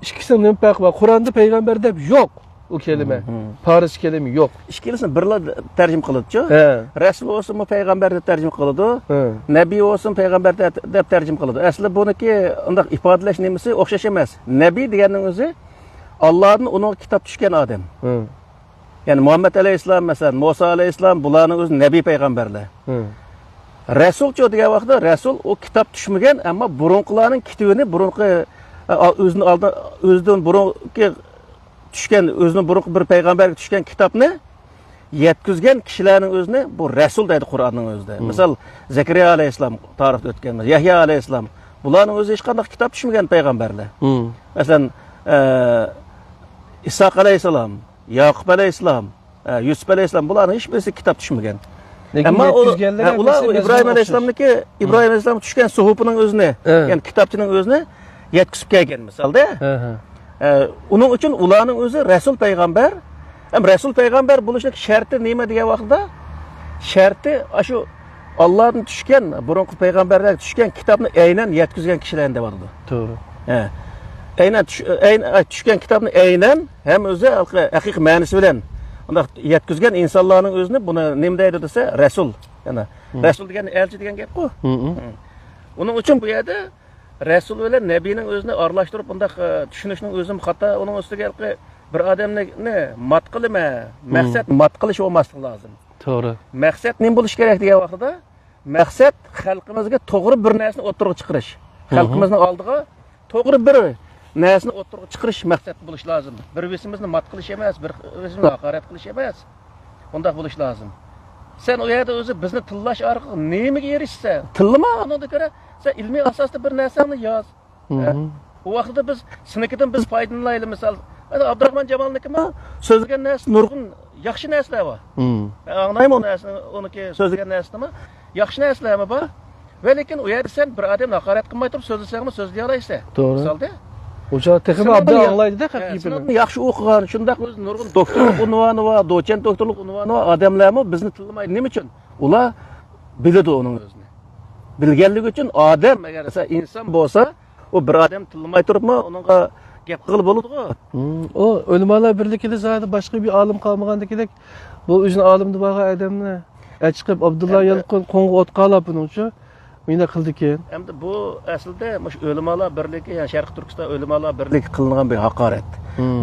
ikkisini farq bor. Qur'onda payg'ambar deb yo'q. o kelime. Paris kelime yok. İkkilisini birla tercüme kılıdıçı. He. Resul olsun mu peygamber de tercüme kılıdı. He. Nebi olsun peygamber de tercüme kılıdı. Aslında bununki undaq ifadeleş nemesi okşaş emas. Nebi degenin özü Allah'ın onun kitap düşken adam. He. Yani Muhammed Aleyhisselam mesela, Musa Aleyhisselam bularning özü nebi peygamberler. He. Rasulchu degan vaqtda Rasul o kitap düşmegen, ama burunqilarning kitibini burunqi o'zidan burunqi tushgan, o'zining burunqi bir payg'ambarga tushgan kitobni yetkizgan kishilarning o'zini bu Rasul deydi Qur'onning o'zida. Misol Zakariya alayhissalom tarixda o'tgan, Yahya alayhissalom, bularning o'zi hech qanday kitob tushmagan payg'ambarlar. Masalan, Iso alayhissalom, Yaqub alayhissalom, Yusuf alayhissalom, bularning hech birisi kitob tushmagan. Ama ular İbrahim Aleyhisselam'daki İbrahim Aleyhisselam tushgan suhupining o'zini, ya'ni kitobchining o'zini yetkizib kelgan misolda. Uning uchun ularning o'zi Rasul payg'ambar. Ham Rasul payg'ambar bo'lishlik sharti nima degan vaqtda? Sharti shu Allohdan tushgan, burunqi payg'ambarlarga tushgan kitobni aynan yetkizgan kishilar deb bo'ladi. To'g'ri. Aynan tushgan kitobni aynan ham o'zi haqiqiy ma'nosi bilan undaq yetkizgan insonlarning o'zini buni nima deydi desa Rasul. Yana Rasul degan elchi degan gap-ku. Uning uchun bu yerda Rasul bilan Nabiyning o'zini aralashtirib bundaq tushunishning o'zi xato. Uning ustiga bir odamni mat qilma, maqsad mat qilish bo'lmasligi lozim. To'g'ri. Maqsad nima bo'lish kerak degan vaqtda, maqsad xalqimizga to'g'ri bir narsani o'tirib chiqarish. Xalqimizning oldiga to'g'ri bir narsani o'tirib chiqarish maqsad bo'lish lozim. Bir-birimizni mat qilish emas, bir-birimizni haqorat qilish emas. Undaq bo'lish lozim. Sen o yerda o'zi bizni tillash orqali nimaga erishsa, tillama, unga ko'ra sen ilmiy asosda bir narsani yoz. U vaqtda biz sinikidan biz foydalanaylik. Misol, Abdurahmon Jamolnikimi so'zlagan narsa nurg'un yaxshi narsalar bor. Anglayman uniki so'zlagan narsami? Yaxshi narsalarmi bor? Va lekin u yerda sen bir odamni haqorat qilmay turib so'zlasangmi so'zlay olaysan. To'g'ri. Misolda o'sha texnik abda anglaydi-da haqiqatdan. Yaxshi o'qigan, shundaq o'z nurg'un doktorlik unvoni va doçent doktorlik unvoni odamlarmi bizni tillamaydi. Nima uchun? Ular biladi uning o'zini. Bilganligi uchun odam agar inson bo'lsa, o bir odam tillamay turibmi, uningga gap qilib bo'ladi-ku. O o'limalar birligida zaten boshqa bir olim qolmagandagidek bu o'zini olimni bo'lgan odamni chiqib Abdullah Yalqin qo'ng'i o'tqalab buning uchun Mina qildi keyin. Endi bu aslida mush o'limalar birligi, ya'ni Sharq Turkiston o'limalar birligi qilingan bir haqorat.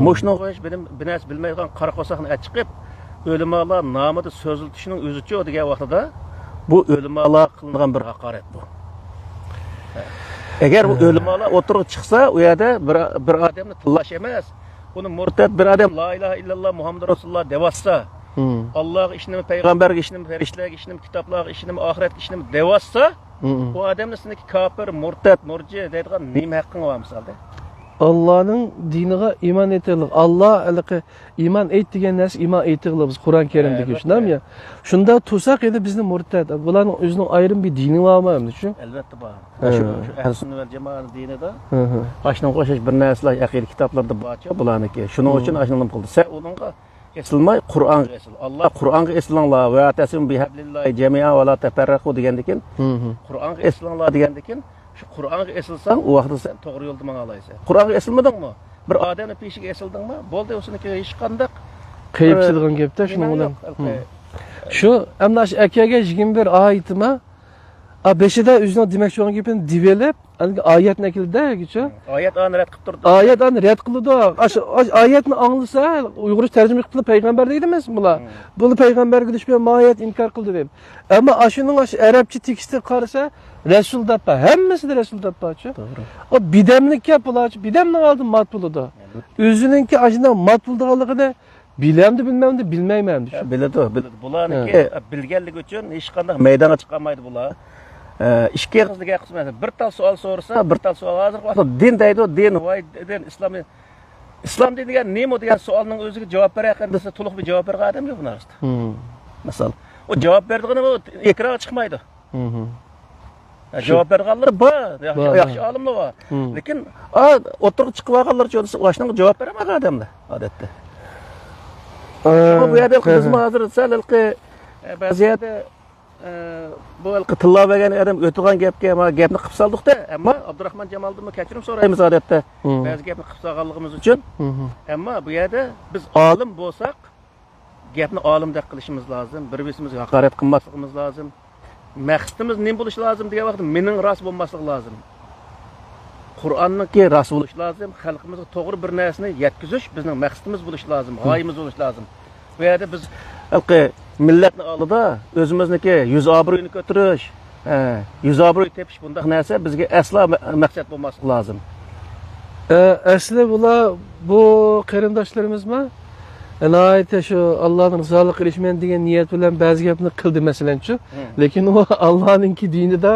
Mushni qo'yish binas bilmaydigan qora qo'saqni chiqib o'limalar nomida so'ziltishining o'zicha degan vaqtida bu o'limalar qilingan bir haqorat bu. Agar bu o'limalar o'tirib chiqsa, u yerda bir odamni tillash emas, uni murtad bir odam la ilaha illalloh Muhammad rasululloh devatsa, Allohga ishnimi, payg'ambarga ishnimi, farishtalarga ishnimi, kitoblarga ishnimi, oxiratga ishnimi devatsa, bu odamni siniki kafir, murtad, murji deydigan nima haqqing bor misolda? Allohning diniga iymon etaylik. Alloh alaqi iymon et degan narsa iymon etaylik biz Qur'on Karimdagi shundami? Shunda tursaq edi bizni murtad. Bularning o'zining ayrim bir dini bormi shu? Albatta bor. Shu ahl sunnat va jamoat dinida ashni qo'shish bir narsalar aqida kitoblarda borcha bularniki. Shuning uchun ashni qildi. Sen uningga esilmay Qur'onga esil. Alloh Qur'onga esilinglar va tasim bihablillahi jami'a va la tafarraqu degandikin. Qur'onga esilinglar degandikin, shu Qur'onga esilsang, u vaqtda sen to'g'ri yo'lda mana olaysan. Qur'onga esilmadingmi? Bir odamning peshiga esildingmi? Bo'ldi, o'siniki hech qanday qiyibchiligin gapda shuning bilan. Shu hamda shu akaga 21 oyatma beşida o'zining demoqchi bo'lgan gapini divelib, oyatni keldi-da, oyat ani rad qilib turdi. Oyat ani rad qildi. Oyatni anglasa, Uyg'urcha tarjima qilib payg'ambar deydimiz bular. Buni payg'ambarga dushman oyat inkor qildi deb. Ammo ashuning arabcha teksti qarasa, Rasul deb, hammasida Rasul debchi. To'g'ri. O bidamlik gap bularchi, bidamning oldin mat bo'ladi. O'zininki ashunday mat bo'lganligini bilamdi, bilmaydi, bilmayman. Biladi. Bularniki bilganligi uchun hech qanday maydonga chiqolmaydi bular. İki qizga qismat bir tal savol so'rasa, bir tal savol hozir vaqtda din deydi, din voy din islom degan nima degan savolning o'ziga javob berayotgan desa, to'liq bir javob bergan odam yo'q bu narsa. Misol, o javob berdigini ekranga chiqmaydi. Javob berganlar bor, yaxshi olimlar bor. Lekin o'tirib chiqib olganlar desa, o'shanga javob beramagan odamlar odatda. Bu yerda biz hozir salqi ba'zi yerda bu tilla bergan adam o'tgan gapga mana gapni qilib soldik-da, ammo Abdurahmon Jamoldan kechirim so'raymiz odatda. Ba'zi gapni qilib solganligimiz uchun. Ammo bu yerda biz olim bo'lsak, gapni olimdek qilishimiz lozim, bir-birimizga haqorat qilmasligimiz lozim. Maqsadimiz nima bo'lishi lozim degan vaqtda mening rost bo'lmasligi lozim. Qur'onniki rost bo'lishi lozim, xalqimizga to'g'ri bir narsani yetkazish bizning maqsadimiz bo'lishi lozim, g'oyamiz bo'lishi lozim. Bu yerda biz millatni oldida o'zimizniki yuz obro'yini ko'tarish, yuz obro'y tepish bunday narsa bizga aslo maqsad bo'lmasligi lozim. Asli bular bu qarindoshlarimiz-mi? Ayta shu Allohning rizolig'iga erishman degan niyat bilan ba'zi gapni qildi masalanchi. Lekin u Allohning dinida,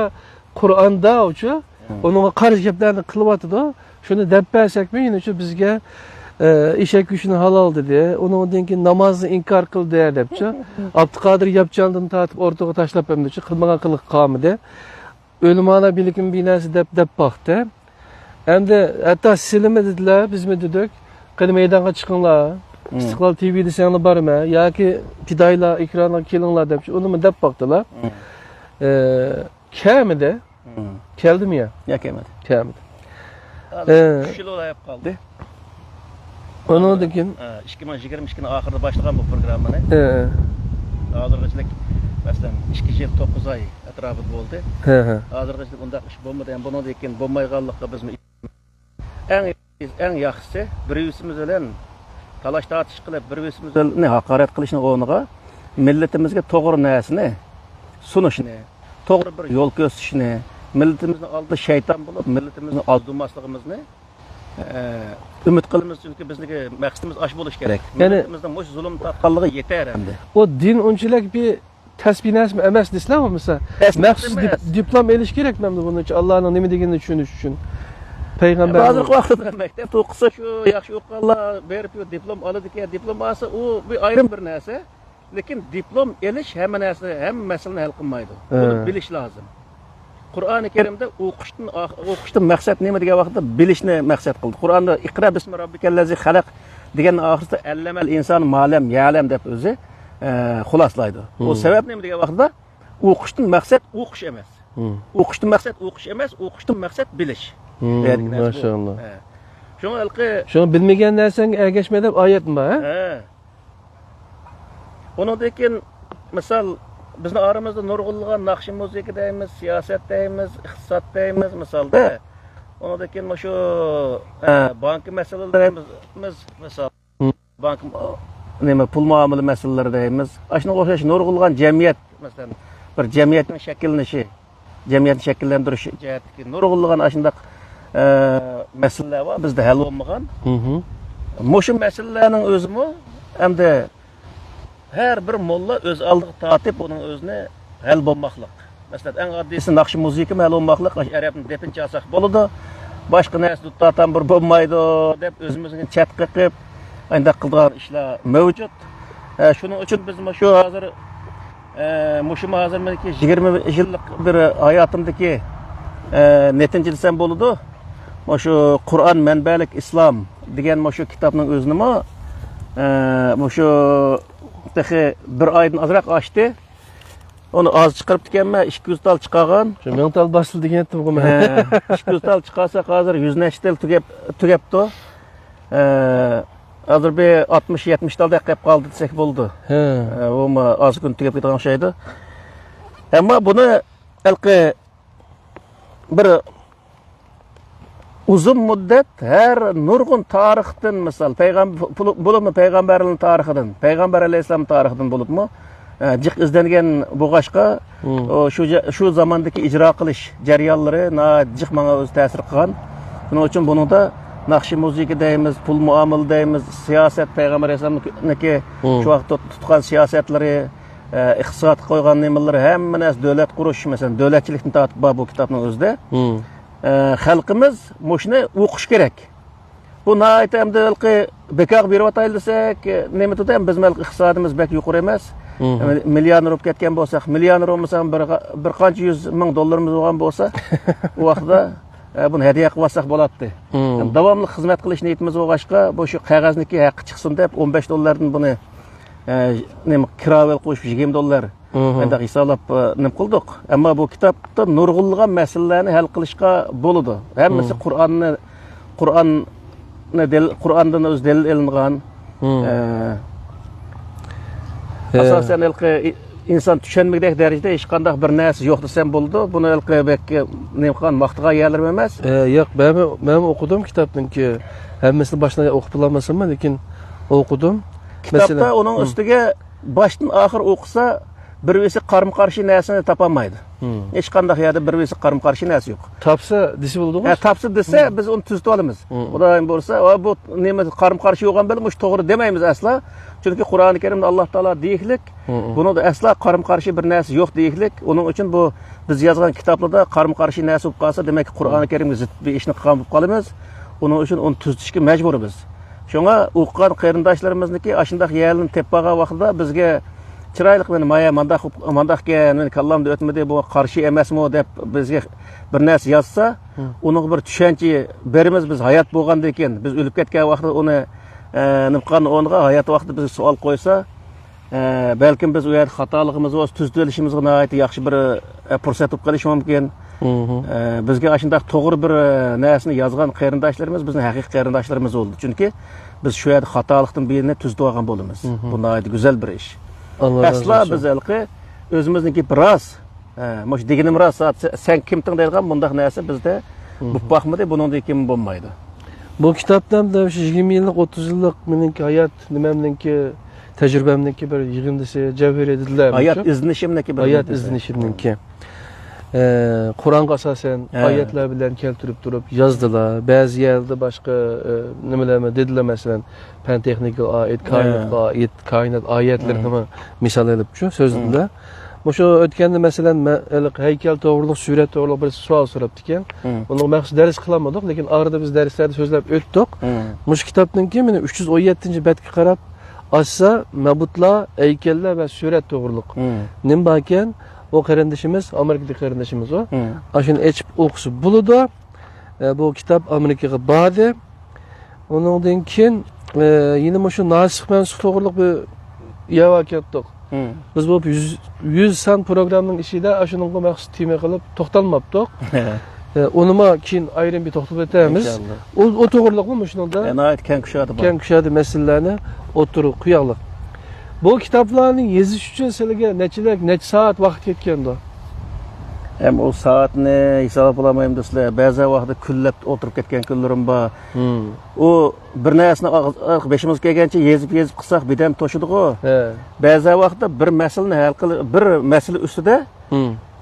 Qur'onda uchu uningga qarshi gaplarni qilyapti-da. Shuni deb bersak-mi, yine shu bizga eshak go'shtini halol dedi. Uningdan keyin namozni inkor qildi debchi. Abduqodir Yapchandan tortib o'rtaga tashlab hamdichi qilmagan qiliq qolmadi. O'lmana bilikim binasi deb baxtdi. Endi hatta silimi dedilar, bizmi dedik. Qani maydonga chiqinglar. İstiqlal TV'de seni barma yoki fidoylar ekranga kelinglar deb uni deb baktılar. Kelmedi. Keldimi ya? Ya kelmedi. Kelmedi. 3 yil olayib qoldi. Ondan keyin 2022 oxirida boshlagan bu programmani. Hozirgacha masalan 2 yil 9 oy atrofida bo'ldi. Hozirgacha bunday ish bo'lmadi, ham bundan keyin bo'lmayganlikqa biz eng yaxshisi bir-birimiz bilan talash tortish qilib bir-birimizga haqorat qilishning o'rniga millatimizga to'g'ri narsani sunishni, to'g'ri bir yo'l ko'rsatishni, millatimizning oldida shayton bo'lib, millatimizni aldurmasligimizni umid qilamiz, chunki bizniki maqsadimiz osh bo'lish kerak. Millatimizning mush zulm tortganligi yetar endi. O din unchalik bir tasbinasi emas deysizlarmi misol? Maxsus diplom olish kerak memdi bunun uchun Allohning nima deganini tushunish uchun. Peygamber hozirgi vaqtda maktabda o'qisa shu yaxshi o'qiganlar berib diplom oladi-ki, diplom olsa u bir ayrim bir narsa, lekin diplom elish hamma narsa, hamma masalani hal qilmaydi. Buni bilish lozim. Qur'oni Karimda o'qishdan maqsad nima degan vaqtda bilishni maqsad qildi. Qur'onda iqra bismi robbikallazi xalaq degan oxirida allamal inson ma'lam ya'lam deb o'zi xuloslaydi. O sabab nima degan vaqtda o'qishdan maqsad o'qish emas. O'qishdan maqsad o'qish emas, o'qishdan maqsad bilish. Maşallah. Şunu bilmegen narsang ergashma deb oyatmi, ha? Ondan keyin misol bizni aramizda nurg'unlagan naqshi musiqa deymiz, siyosat deymiz, iqtisod deymiz misolda. Ondan keyin shu bank masalalari deymiz, misol bank nima pul muomala masalalari deymiz. Ashuna o'xshash nurg'unlagan jamiyat, masalan, bir jamiyatning shakllanishi, jamiyatni shakllantirish jihatdagi nurg'unlagan ashundaq meseleler var bizde hal olmagan. Moşu meselelerinin özümü hem de her bir molla öz aldığı tatip onun özüne hal olmaklık. Mesela en adlisi nakşı müziği hal olmaklık. Arap'ın depin çalsak boludu. Başka neresi tuttatan bir bulmaydı dep özümüzün çatkı kıp aynı kıldığın işler mevcut. Şunun için biz şu hazır moşum hazır 20 yıllık bir hayatımdaki netincilsem boludu. Şu Kur'an Menbelik İslam degan şu kitapның özünü şu bir aydan azroq açtı. Onu az chiqarib ekanman, 200 tal chiqargan. Shu 1000 tal bosildi degan edim-ku men. 200 tal chiqarsa hozir 100 necha tal tugabdi. Hozir bir 60-70 tal qolib qoldi desak bo'ldi. U az kun tugab ketgan o'xshaydi. Ammo buni bir uzun müddet her nurgun tarixten misal bulupmu peygamberliğin tarixidan, Peygamber Aleyhisselam tarixidan bulupmu jiq izlengen buğaşqa şu zamandaki icra qilish jarayonlari jiq manga o'z ta'sir qilgan. Buning uchun buningda da naqshi musiqa deymiz, pul muomala deymiz, siyosat Peygamber Aleyhisselamniki shu vaqtda tutgan siyosatlari, iqtisod qo'ygan nimalari hamma narsa davlat qurish, masalan, davlatchilikni tortib bu kitobning o'zida. Xalqimiz mushni o'qish kerak. Bu naytamda bekor berib ataylik desak, nima deydi? Biz iqtisodimiz bek yuqori emas. Milliarder bo'lib ketgan bo'lsak, millioner bo'lmasam bir qancha 100 ming dollarimiz bo'lgan bo'lsa, u vaqtda buni hadiya qilib olsak bo'ladi. Davomli xizmat qilish niyatimiz bo'lg'ashqa, bu shu qog'ozniki haqqi chiqsin deb 15 dollardan buni nima kiravel qo'shib $20 endi hisoblab nima qildik. Ammo bu kitobda nurg'unlagan masalalarni hal qilishga bo'ladi. Hammasi Qur'ondan o'z dalil ilingan. Asosan inson tushunmagidek darajada hech qanday bir narsa yo'q desam bo'ldi. Buni belki nima qilgan vaqtiga yelir emas. Yo'q, men o'qidim kitobninki hammasini boshdan o'qib olmasam, lekin o'qidim. Kitobda uning ustiga boshdan oxir o'qisa birisi qarama-qarshi narsani topolmaydi. Hech qanday yerda birisi qarama-qarshi narsa yo'q. Topsa desa bo'ladi-ku. Topsa desa biz uni tuzatib olamiz. Xudoyim bo'lsa, bu nima qarama-qarshi yo'g'an bilan mush to'g'ri demaymiz asla. Chunki Qur'oni Karimda Alloh taolo deyiklik, bunda asla qarama-qarshi bir narsa yo'q deyiklik. Uning uchun bu biz yozgan kitoblarda qarama-qarshi narsa bo'lib qolsa, demak Qur'oni Karimga zid bir ishni qilgan bo'lib qolamiz. Uning uchun uni tuzatishga majburmiz. Shunga o'qigan qarindoshlarimizniki ashundaq yerni teppaga vaqtida bizga chiroyli meni maya mandaqga meni kallamda o'tmadi bu qarshi emasmi deb bizga bir narsa yozsa, uning bir tushuncha berimiz biz hayot bo'lgandan keyin biz o'lib ketgan vaqtda uni nima qilgan o'rniga hayot vaqtida bizga savol qo'ysa, balkim biz u yerda xatoligimiz va tuzatib olishimizga yaxshi bir fursat bo'lib qolishi mumkin. Bizga ashundaq to'g'ri bir narsani yozgan qarindoshlarimiz bizning haqiqiy qarindoshlarimiz bo'ldi. Chunki biz shu yerda xatolikdan birini tuzatib olgan bo'lamiz. Bunday go'zal bir ish. Asla biz o'zimizniki biroz, mush deganim rost, sen kimding deydigan bunday narsa bizda bu baxmidi, buningdan kim bo'lmaydi. Bu kitobda 20 yillik, 30 yillik meniki hayot nimamniki tajribamniki bir yig'indisi javhar edilar. Hayot izlanishimniki bir hayot izlanishimniki. Qur'onga asosan oyatlar bilan keltirib turib yozdilar. Ba'zi yerda boshqa nimalarni dedilar, masalan, fan texnika oid, koinot oyatlarini misol olib shu so'zdilar. O'sha o'tganda masalan haykal to'g'riliq, surat to'g'riliq bir savol so'rabdi ekan. Uni maqsad dars qilamadik, lekin orada biz darslarda so'zlab o'tdik. Mush kitobninki meni 317-betga qarab ochsa, mabutlar, haykallar va surat to'g'riliq. Nima bor ekan? O qarindishimiz, Amerikadagi qarindishimiz o. Ashuni echib o'qisa bo'ladi. Bu kitob Amerikaga bordi. Undan keyin yana shu nasix mansux to'g'riliq bir yava ketdik. Biz bu 100 san programning ishida ashunga maqsad tema qilib to'xtalmabdik. Unima keyin ayrim bir to'xtalib o'tamiz. O to'g'riliqmi shunda? Keng kushadi masalalarni o'tirib qo'yaylik. Bu kitoblarni yozish uchun sizlarga necha soat vaqt ketganda? Hem o saatni hisoblab olamayman do'stlar. Ba'zi vaqtda kunlab o'tirib ketgan kunlarim bor. O bir narsani beshimiz kelgancha yezib qilsak bidam to'shidi-ku. Ba'zi vaqtda bir masalani hal qilib, bir masala ustida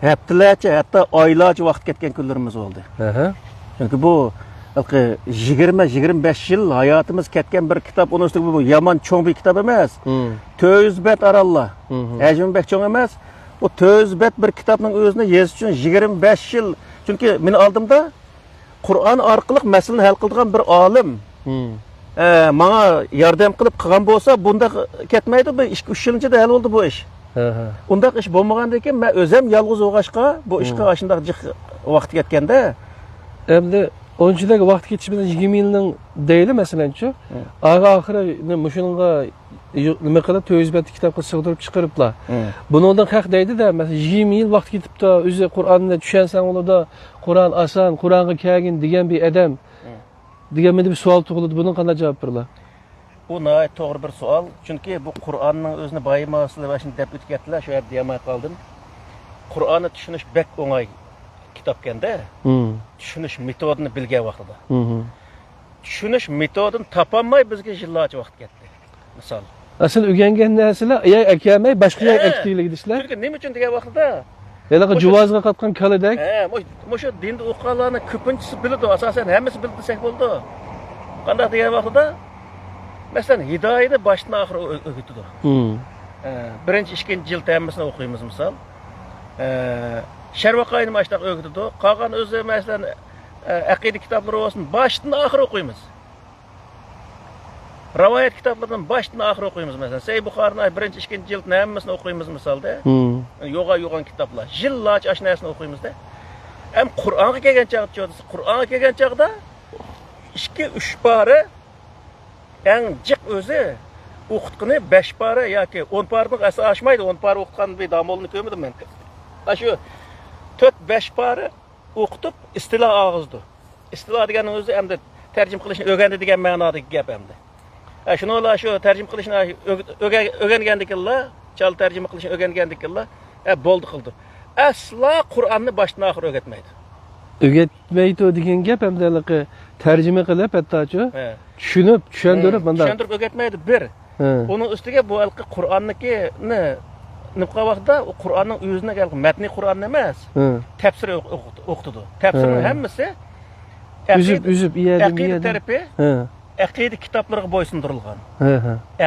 haftalarcha, hatto oylarcha vaqt ketgan kunlarimiz bo'ldi. Chunki bu 20-25 yil hayotimiz ketgan bir kitob, uni ustiga bu yomon cho'ng bir kitob emas. 400 bet arallah. Hajmi bek cho'ng emas. O 400 bet bir kitobning o'zini yozish uchun 25 yil. Chunki meni oldimda Qur'on orqali masalani hal qiladigan bir olim menga yordam qilib qilgan bo'lsa, bunda ketmaydi. Bu 2-3 yil ichida hal bo'ldi bu ish. Undaq ish bo'lmagandan keyin men o'zim yolg'iz o'g'ashqa bu ishga shunday vaqt ketganda endi o'yinchilarga vaqt ketishi bilan 20 yilning deyli masalanchi. Oxiri shunga nima qilib 400 bet kitobga sig'dirib chiqariblar. Buningdan haq deydi-da, masalan 20 yil vaqt ketibdi, o'zi Qur'onni tushansang bo'ladi, Qur'on oson, Qur'onga kelgin degan bir odam degan bir savol tug'iladi. Buni qanday javob berlar? Bu to'g'ri bir savol. Chunki bu Qur'onning o'zini baymasli va shuni deb o'tganlar, shu yerda demay qoldim. Qur'onni tushunish bek o'ng'ay kitobkanda, tushunish metodini bilgan vaqtida. Tushunish metodini topolmay bizga yillarcha vaqt ketdi. Misol. Asl o'rgangan narsalar akamay boshqa aktivlik deyishlar. Chunki nima uchun degan vaqtida Elaqa juvozga qatgan kaladak. O'sha dinda o'qiganlarning ko'pinchisi biladi, asosan hammasi bildi desak bo'ldi. Qanday degan vaqtida masalan hidoyatni boshdan oxiri o'qitdi. Birinchi, ikkinchi jild hammasini o'qiymiz misol. Sharvaqayni mashaq o'qitdi. Qolgan o'zi masalan aqida kitoblari olsin, boshdan oxiri o'qiymiz. Rivoyat kitoblaridan boshdan oxiri o'qiymiz masalan. Sahih Buxorining birinchi, ikkinchi jildni hammasini o'qiymiz misolda. Yo'g'on kitoblar. Yillarcha shu narsani o'qiymiz-da. Ham Qur'onga kelgan chog'da 2-3 bora eng jiq o'zi o'qitqini 5 para yoki 10 paradan asla oshmaydi. 10 para o'qitgan bir damolni ko'rmadim men. Shu 4-5 para o'qitib istilo og'izdi. Istilo deganing o'zi endi tarjim qilishni o'rgandi degan ma'nodagi gap endi. Shuni ular shu tarjim qilishni o'rgangandikinlar, chal tarjima qilishni o'rgangandikinlar, bo'ldi qildi. Asla Qur'onni boshdan oxir o'rgatmaydi. O'rgatmaydi degan gap hamdaligi tarjima qilib hattochi tushunib, tushuntirib bunda. Tushuntirib o'rgatmaydi bir. Uning ustiga bu alqi Qur'onnikini nima vaqtda Qur'onning o'zini matni Qur'on emas, tafsir o'qitdi. Tafsirning hammasi üzüb iyadim tarafi aqida kitoblariga bo'ysundirilgan.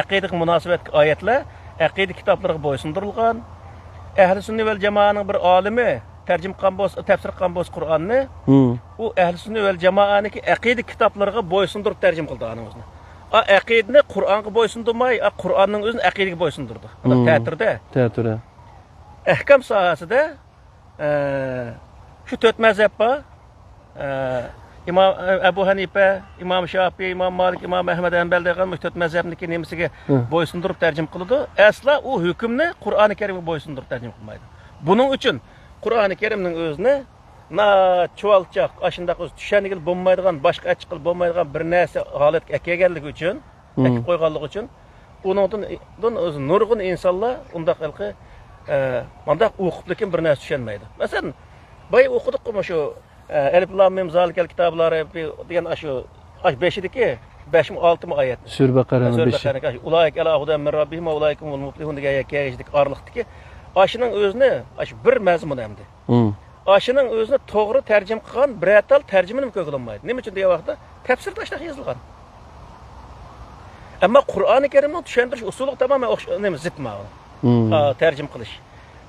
Aqidaga munosabat oyatlar aqida kitoblariga bo'ysundirilgan. Ahli sunna vel jamoaning bir olimi tarjim qilgan bo'lsa, tafsir qilgan bo'lsa Qur'onni, u ahli sunna vel jamoaniki aqida kitoblariga bo'ysundirib tarjim qildi o'zini. Aqidani Qur'onga bo'ysundirmay, Qur'onning o'zini aqidaga bo'ysundirdi. Ta'tirda. Ahkam sohasida shu 4 mazhab bor. İmam Ebu Hanife, İmam Şafii, İmam Malik, İmam Ahmed Hanbal degan mühtet mezhebniki nemisiga bo'ysundirib tarjim qildi. Asla u hukmni Qur'oni Karimga bo'ysundirib tarjim qilmaydi. Buning uchun Qur'oni Karimning o'zini chuvalchaq, ashundaq o'z tushunigil bo'lmaydigan, boshqa achiqil bo'lmaydigan bir narsa holatga kelganligi uchun, akib qo'yganligi uchun uningdan o'zi nurg'un insonlar undaq xalqi mandaq o'qib lekin bir narsa tushunmaydi. Masalan, boy o'qidik-ku shu Elif Lam Mim Zalikal kitoblari degan shu 5-diki 5-6 oyat. Sur Baqaraning 5. Ulayk ala hudan min rabbihim va ulaykumul muflihun degan yakaydik orliqdiki. Ashining o'zini bir mazmun hamdi. Ashining o'zini to'g'ri tarjim qilgan bir atal tarjimani ko'rilmaydi. Nima uchun degan vaqtda tafsir tashlab yozilgan. Ammo Qur'oni Karimni tushuntirish usuli tamoman zid ma'no. Tarjim qilish.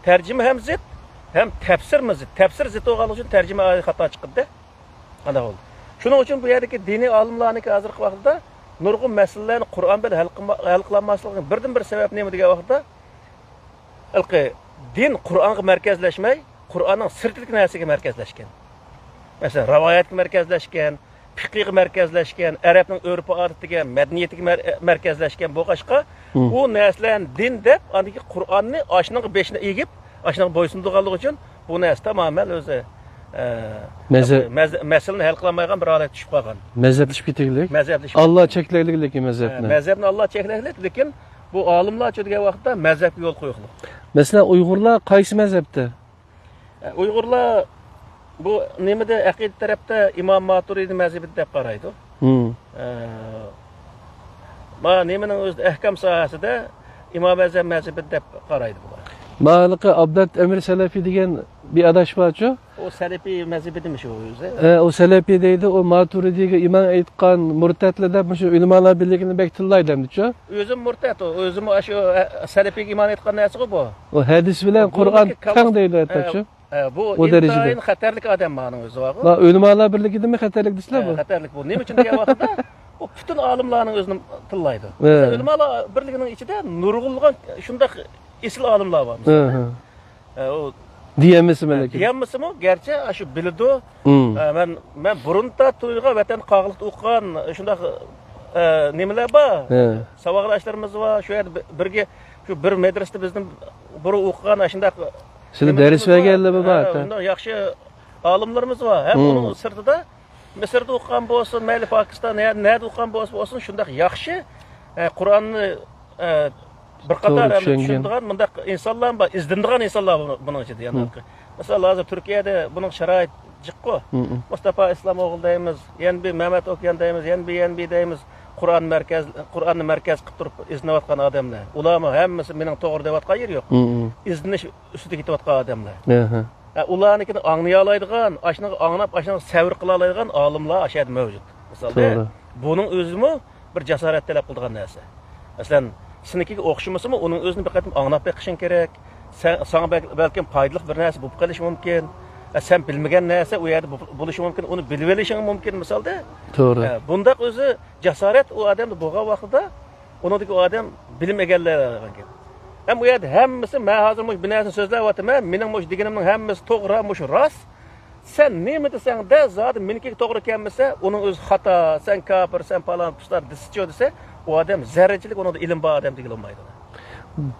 Tarjima ham zid, hem tefsir mi zid? Tefsir zid olganligi uchun tarjima xato chiqdi. Qanday bo'ldi? Shuning uchun bu yerdagi diniy olimlarning hozirgi vaqtda nurg'un masalalarni Qur'on bilan hal qilmasligining birdan-bir sababi nima degan vaqtda din Qur'onga markazlashmay, Qur'onning sirtidagi narsaga markazlashgan. Masalan, rivoyatga markazlashgan, fiqhga markazlashgan, arabning urf-odatiga, madaniyatiga markazlashgan bo'lg'ashqa, u narsalarni din deb, andagi Qur'onni oshining beshini egib, oshining bo'ysundirganligi uchun bu narsa tamoman o'zi masalani hal qilolmaydigan bir holatga tushib qolgan. Mazhablashib ketganlik. Alloh cheklaylik lekin mazhabni. Mazhabni Alloh cheklaylik, lekin bu olimlar degan vaqtda mazhabga yo'l qo'ygan. Masalan, Uyg'urlar qaysi mazhabda? Uyg'urlar bu nimada aqida tarafda Imom Maturidi mazhabida deb qaraydi. Ma nimaning o'zida ahkam sohasida Imom Azam mazhabida deb qaraydi bular. Ma'liqa Abdat Emir Salafi degan bir adash borchu. O Salafi mazhabidimi shu o'zi? O Salafi deydi, o Maturidiga iman aytgan murtatlarda shu ulamolar birligini bektillaydi-chu. O'zim murtat, o'zim shu Salafiga iman aytgan narsa bu. O hadis bilan Qur'on tang deydi aytchu. Bu intayin xatarlik odam ma'ni o'zi bor. Va ulamolar birligidimi xatarlik desizlar bu? Xatarlik bu. Nima uchun degan vaqtda o bütün olimlarning o'zini tillaydi. Ulamolar birligining ichida nurg'ulg'an shundaq esil olimlar bor. O diyemmisimi lekin? Diyemmisimi? Gerçi shu bildi. Men burunda to'yga vatan qog'liqda o'qigan shundaq nimalar bor. Savoqlashlarimiz bor. Shu yerda birga shu bir madrasada bizning bir o'qigan shundaq sizlar dars berganlar bor. Undan yaxshi olimlarimiz bor. Ham uning sirtida Misrda o'qigan bo'lsin, mayli Pokiston, nerda o'qigan bo'lsin, shundaq yaxshi Qur'onni bir qator tushunadigan bundaq insonlar bor, izlanadigan insonlar buning ichida. Ya'ni masalan, hozir Turkiyada buning sharoit jiqqo. Mustafa Islom o'g'il deymiz, yana bir Mehmet Okyan deymiz, yana bir deymiz. Qur'onni markaz qilib turib izlanayotgan odamlar. Ularmi hammasi mening to'g'ri deyotgan yer yo'q. Izlanish ustida ketayotgan odamlar. Ularnikini anglay oladigan, ashuni anglab, ashuni savr qila oladigan olimlar ashad mavjud. Masalan, buning o'zimi bir jasorat talab qiladigan narsa. Masalan, sinikiga o'xshamasimi, uning o'zini bir qatim anglab beqishing kerak. Sana balkim foydali bir narsa bo'lib qolishi mumkin. Sen bilmagan narsa u yerda bo'lishi mumkin, uni bilib olishing mumkin misolda. To'g'ri. Bundaq o'zi jasorat u odamda bo'lgan vaqtida unidagi odam bilim egallaydigan. Ham u yerda hammasi men hozir bu narsani so'zlayapman, mening bu deganimning hammasi to'g'ri, shu rost. Sen nima desang da, zot meniki to'g'ri kelmasa, uning o'zi xato, sen kafir, sen falon pustar desicho desa, o adam zarrachilik onda ilm bor odam degil olmaydi.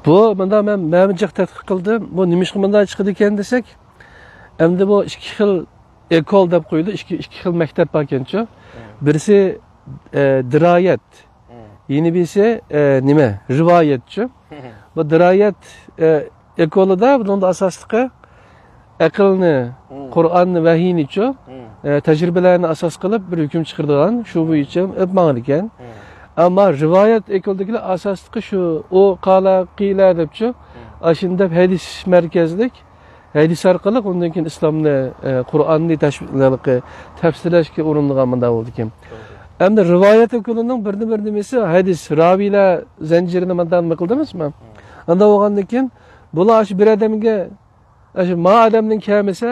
Bu bunda men məmcək tədqiq qildim. Bu nimişqi bunday çıxdı ekan desək, endi bu ikki xil ekol deb qo'yildi, ikki xil maktab bor ekanchu. Birisi dirayat. Yeni birisi nima? Rivoyatchu. Bu dirayat ekolida bunun asosliqi aqlni, Qur'onni, vahiynichu, tajribalarni asos qilib bir hukm chiqaradigan, shu bo'yicha o'tmagan ekan. Ammo rivoyat ekoldagilar asosliqi shu o qala qila debchu, ashunda hadis markazlik hadis orqali undan keyin islomni, Qur'onni tafsirlashga uringan bunda bo'ldi ekan. Endi rivoyat ekolining bir nimasi hadis raviylar zanjirini mandan qildimizmi? Anda bo'lgandan keyin bular shu bir odamga shu ma odamning kamisa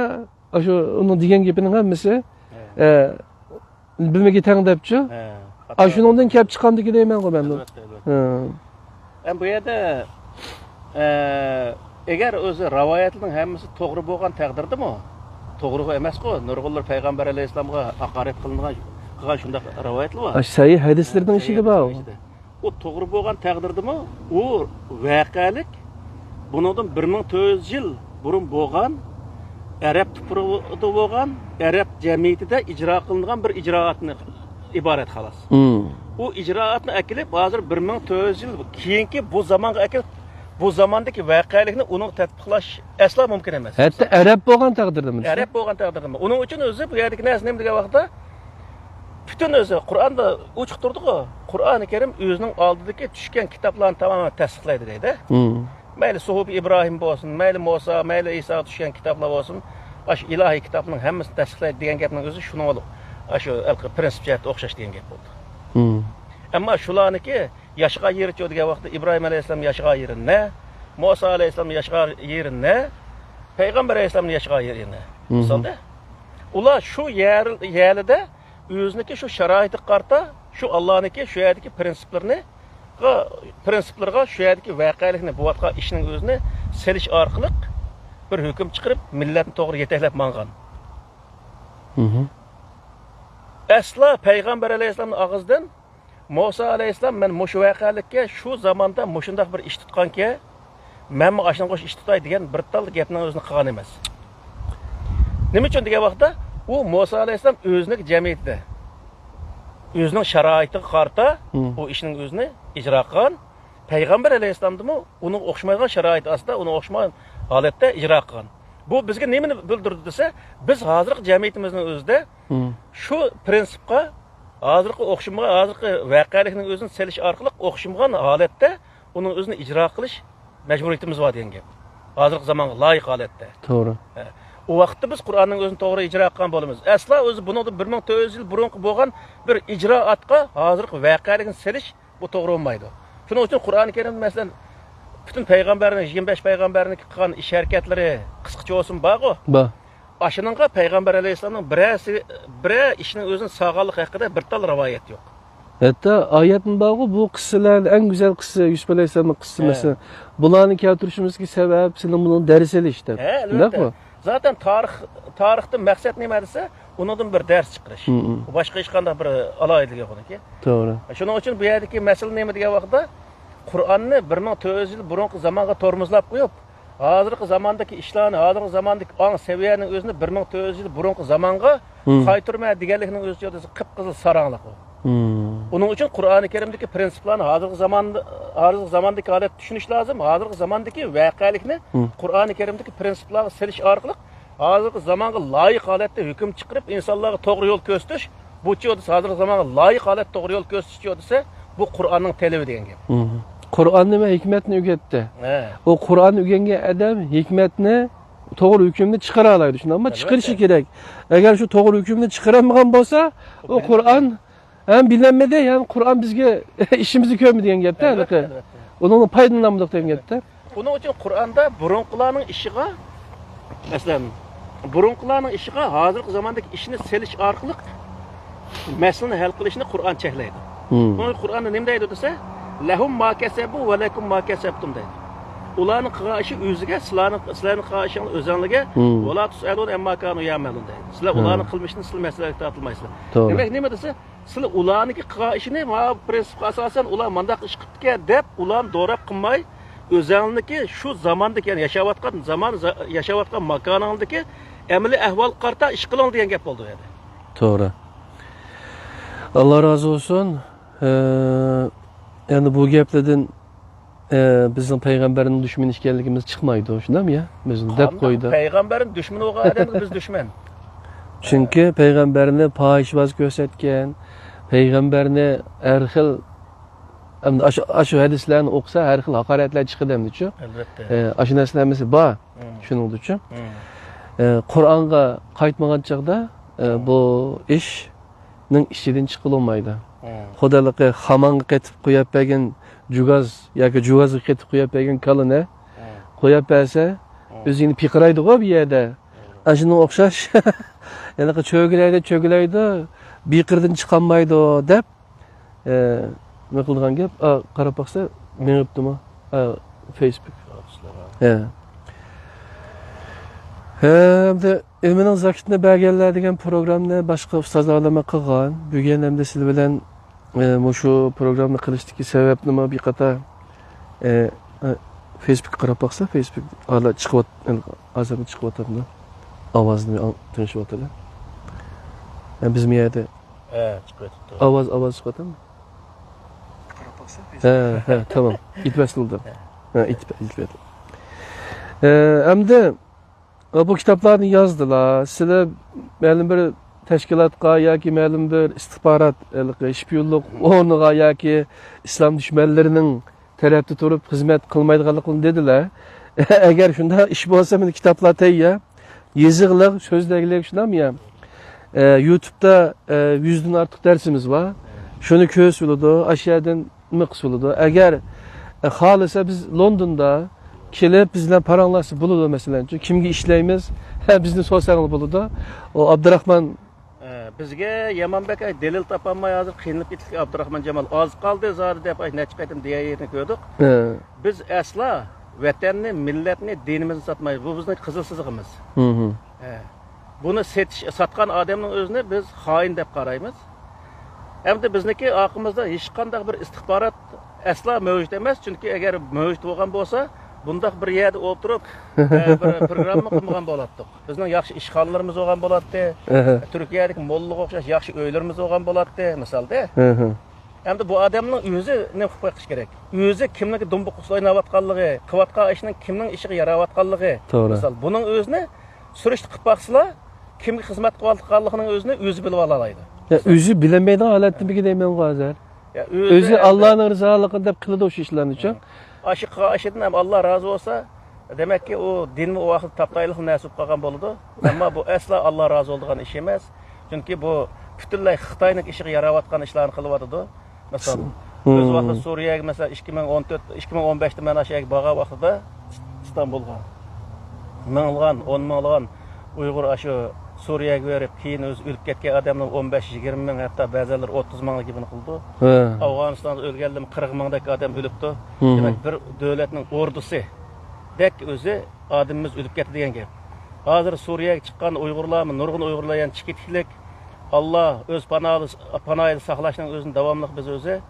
shu uni degan gapining hammasi bilmaga tang debchu. Shuningdan kelib chiqqandiki deyman men. Bu yerda agar o'zi rivoyatning hammasi to'g'ri bo'lgan taqdirdami? To'g'ri emas-ku. Nurg'ullar payg'ambar alayhisolamga haqorat qilingan shunday rivoyatlar bor. Sahih hadislarning ichida bor. O to'g'ri bo'lgan taqdirdami? U voqelik bundan 1400 yil burun bo'lgan Arab tuprog'ida bo'lgan Arab jamiyatida ijro qilingan bir ijroatni iborat xolos. U ijroatni akilib hozir 1400 yil keyingi bu zamonga akilib bu zamondagi voqelikni uning tatbiqlash aslo mumkin emas. Hatto Arab bo'lgan taqdirdami? Arab bo'lgan taqdirdami? Uning uchun o'zi bu yerdagi narsa nima degan vaqtda bütün o'zi Qur'onda uchiq turdi-ku. Qur'oni Karim o'zining oldidagi tushgan kitoblarni tamoman tasdiqlaydi deydi. Mayli Suhuf İbrahim bo'lsin, mayli Musa, mayli Isa tushgan kitoblar bo'lsin, shu ilohiy kitobning hammasini tasdiqlaydi degan gapning o'zi shuni olib, shu prinsip jihatda o'xshash degan gap bo'ldi. Ammo shularniki yashagan yeri degan vaqtda İbrahim alayhisalom yashagan yeri ne, Musa alayhisalom yashagan yeri ne, payg'ambar alayhisalomning yashagan yeri ne. Misolda ular shu yerida o'ziniki shu sharoitga qarta, shu Allohniki shu yerdagi prinsiplarga shu yerdagi voqelikni bu vaqtga ishning o'zini selish orqali bir hukm chiqarib millatni to'g'ri yetaklab mangan. Asla payg'ambar alayhisolamning og'zidan Musa alayhisalom men mushu voqelikka shu zamonda mushundaq bir ish tutganki, men ashunga ish tutay degan bir tal gapning o'zini qilgan emas. Nima uchun degan vaqtda u Musa alayhisalom o'zining jamiyatida o'zining sharoitiga qarta u ishning o'zini ijro qilgan. Payg'ambar alayhisalomdimi uning o'xshamagan sharoit ostida, uning o'xshamagan holatda ijro qilgan. Bu bizga nimani bildirdi desa, biz hozirgi jamiyatimizning o'zida shu prinsipga hozirgi o'xshamagan, hozirgi voqelikning o'zini selish orqali o'xshamagan holatda uning o'zini ijro qilish majburiyatimiz bor degan gap. Hozirgi zamonga loyiq holatda. To'g'ri. O vaqtda biz Qur'onning o'zini to'g'ri ijro qilgan bo'lamiz. Asla o'zi bundan 1400 yil burungi bo'lgan bir ijroatga hozirgi voqelikni selish bu to'g'ri bo'lmaydi. Shuning uchun Qur'oni Karim masalan bütün payg'ambarning 25 payg'ambarning qilgan ish harakatlari qisqacha olsin bor-ku. Bor. Ashuningga payg'ambar alayhisolamning bir ishning o'zini sog'anlik haqida bir tal rivoyat yo'q. Hatta oyatning bor-ku, bu qissalar eng go'zal qissa Yusuf alayhisolamning qissasi. Bularni keltirishimizga sabab sizning buni dars olishdir. Nima? Zaten tarixda maqsad nima desa, undan bir dars chiqarish. Boshqa hech qanday bir alohidligi yo'q-ki. To'g'ri. Shuning uchun bu yerdagi masala nima degan vaqtda Qur'onni 1400 yil burungi zamonga tormozlab qo'yib, hozirgi zamondagi ishlarni, hozirgi zamondagi ong saviyaning o'zini 1400 yil burungi zamonga qaytarma deganlikning o'zi qip-qizil saranglik u. Uning uchun Qur'oni Karimdagi prinsiplarni hozirgi zamondagi holat tushunish lozim. Hozirgi zamondagi voqelikni Qur'oni Karimdagi prinsiplarga selish orqali hozirgi zamonga loyiq holatda hukm chiqarib insonlarga to'g'ri yo'l ko'rsatish, bu hozirgi zamonga loyiq holatda to'g'ri yo'l ko'rsatish desa, bu Qur'onning talabi degan gap. Qur'on nima hikmatni o'rgatdi. O Qur'onni o'rgangan odam hikmatni to'g'ri hukmni chiqara oladi, shundaymi? Chiqarishi kerak. Agar shu to'g'ri hukmni chiqaramagan bo'lsa, o Qur'on ham bilinmedi, yani Qur'on bizga ishimizni ko'rmi degan gapda, albatta. Uning foydalanmadik degan gapda. Buning uchun Qur'onda burunqilarning ishiga, masalan, burunqilarning ishiga hozirgi zamondagi ishni selish orqali masalani hal qilishni Qur'on cheklaydi. Buni Qur'onda nima deydi desa, lahum ma kasabu va lakum ma kasabtum deydi. Ularning qilgan ishi o'ziga, sizlarning qilgan ishinglar o'zingizga, va tusalun amma kanu ya'malun deydi. Sizlar ularning qilmishini sizlar masalaga tortilmaysizlar. Demak, nima desa, Sizlar ularniki qilgan ishini ma prinsipga asosan ular mandaq ish qilibdi deb ularni do'rab qilmay o'zingizki shu zamondagi ya'ni yashayotgan makoningdagi amaliy ahvol qarta ish qiling degan gap bo'ldi yani. To'g'ri. Allah razı olsun. Yani bu gaplardan bizim peygamberin düşmanı işgalligimiz çıkmaydı o şunda mı ya? Bizim dep koydu. Peygamberin düşmanı o adamga biz düşman. Çünkü peygamberini pahişbaz gösterken, peygamberini her xil aşı hadislerini okusa her xil hakaretler çıkı demdi şu. Elbette. Aşı neslemesi ba. Şunun için. Kur'an'a kayıtmagan çağda bu işnin işçiden çıkılmaydı. Xudalıqı xamanğa qetib qo'yib bergan jugaz yoki jugazga qetib qo'yib bergan kalini qo'yib bersa o'zingni piqiraydi-ku bu yerda. Ana shunga o'xshash yana cho'gilaydi, biqirdan chiqolmaydi deb nima qilgan gap? Qarab baqsa, menibdimi? Facebook. Hem de ilminin zakitine belgeler degan programni boshqa ustozlar bilan qilgan. Bugun ham siz bilan shu programni qilishdagi sabab nima? Bir qator Facebook qarab baqsa, Facebook hala chiqib azami chiqyapti. Ovozni tinglashyapti. Biz mi yerda? Chiqyapti. Ovoz chiqyaptimi? Qarab baqsa Facebook. Tamam. İtbesildi. İtbet. Hamda bu kitaplarını yazdılar. Sizler ma'lum bir tashkilotga yoki ma'lum bir istihbarat, shpiyonlik o'rniga yoki islom dushmanlarining tarafda turib xizmat qilmaydiganligini dedilar. Agar shunda ish bo'lsa, meni kitaplar tayyor. Yeziqlar, so'zlagilar shunami ham. YouTube'da 100 dan ortiq darsimiz var. Shuni ko'rsa bo'ladi, ashyadan nima qilsa bo'ladi. Agar xohlasa biz Londonda kelib bizden paranlarsa buludu mesela. Kimge işleyimiz? Bizni sorsanız buludu. O Abdurrahman bizge Yamanbek delil tapanmay hazır qiynalib ketdik. Abdurrahman Jamal az qaldı zari deb necha qaytim deya yerini ko'rdik. Biz asla vatanni, millatni, dinimizni satmaymiz. Bu bizning qizil sizig'imiz. Buni satgan odamning o'zini biz xoin deb qaraymiz. Hamda bizniki aqimizda hech qanday bir istihbarat asla mavjud emas. Chunki agar mavjud bo'lgan bo'lsa, bundaq bir yerda o'tirib bir programma qilmagan bo'lardik. Bizning yaxshi ishxonalarimiz bo'lgan bo'lardi. Turkiyadagi mollaga o'xshash yaxshi uylarimiz bo'lgan bo'lardi, misolda. Hamda bu odamning o'zi nima qilib qo'yish kerak? O'zi kimniki dumbuq o'ynayotganligi, qilayotgan ishning kimning ishiga yarayotganligi. Misol, buning o'zini surishti qilib baqsizlar, kimga xizmat qilayotganligining o'zini o'zi bilib olaydi. O'zi bilmaydigan holatni deyman hozir. O'zi Allohning rizoligini deb qiladi o'sha ishlarni uchun. Aşıdan hem Allah razı olsa demek ki o din mi o vakit taptaylık nasip kalgan boludu. Ama bu asla Allah razı olduğun iş emez. Çünkü bu bütünlay Xitayning işi yaravatgan işlerini kılıvadıdı. Mesela öz vakit Suriye'ye mesela 2014-2015'te ben aşağıya bağa vaxtıda İstanbul'a mыңılgan, 10 mыңılgan Uygur aşı Suriye'ye verip keyin öz ölüp ketken adamның 15-20 ming hatta bazılar 30 minglik gibi kıldı. Afganistan'da ölgendim 40 mingdeki adam ölüptü. Demek bir devletning ordusu dek özü adamımız ölüp ketdi degan gap. Hazır Suriye'ye çıkan Uygurlarmı, nurgun Uygurlayan çıkıtlik Allah öz panayını saqlashning özünü davamlıq biz özü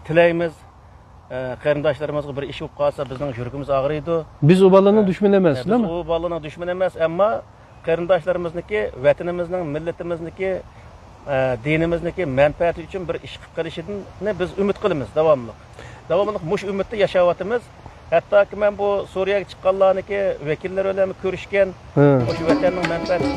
tileyimiz. Qarindoshlarımızga bir ish bo'lib qolsa bizning yuragimiz og'riydi. Biz o balana düşman emas, değil mi? Biz o balana düşman emas, ammo qarindoshlarimizniki, vatanimizning, millatimizniki, dinimizniki manfaati uchun bir ish qilib qilishini biz umid qilamiz davomli. Davomli mush umidda yashayapmiz. Hattoki men bu Suriyaga chiqqanlarniki vakillar bilan ko'rishgan, o'sha vatanning manfaati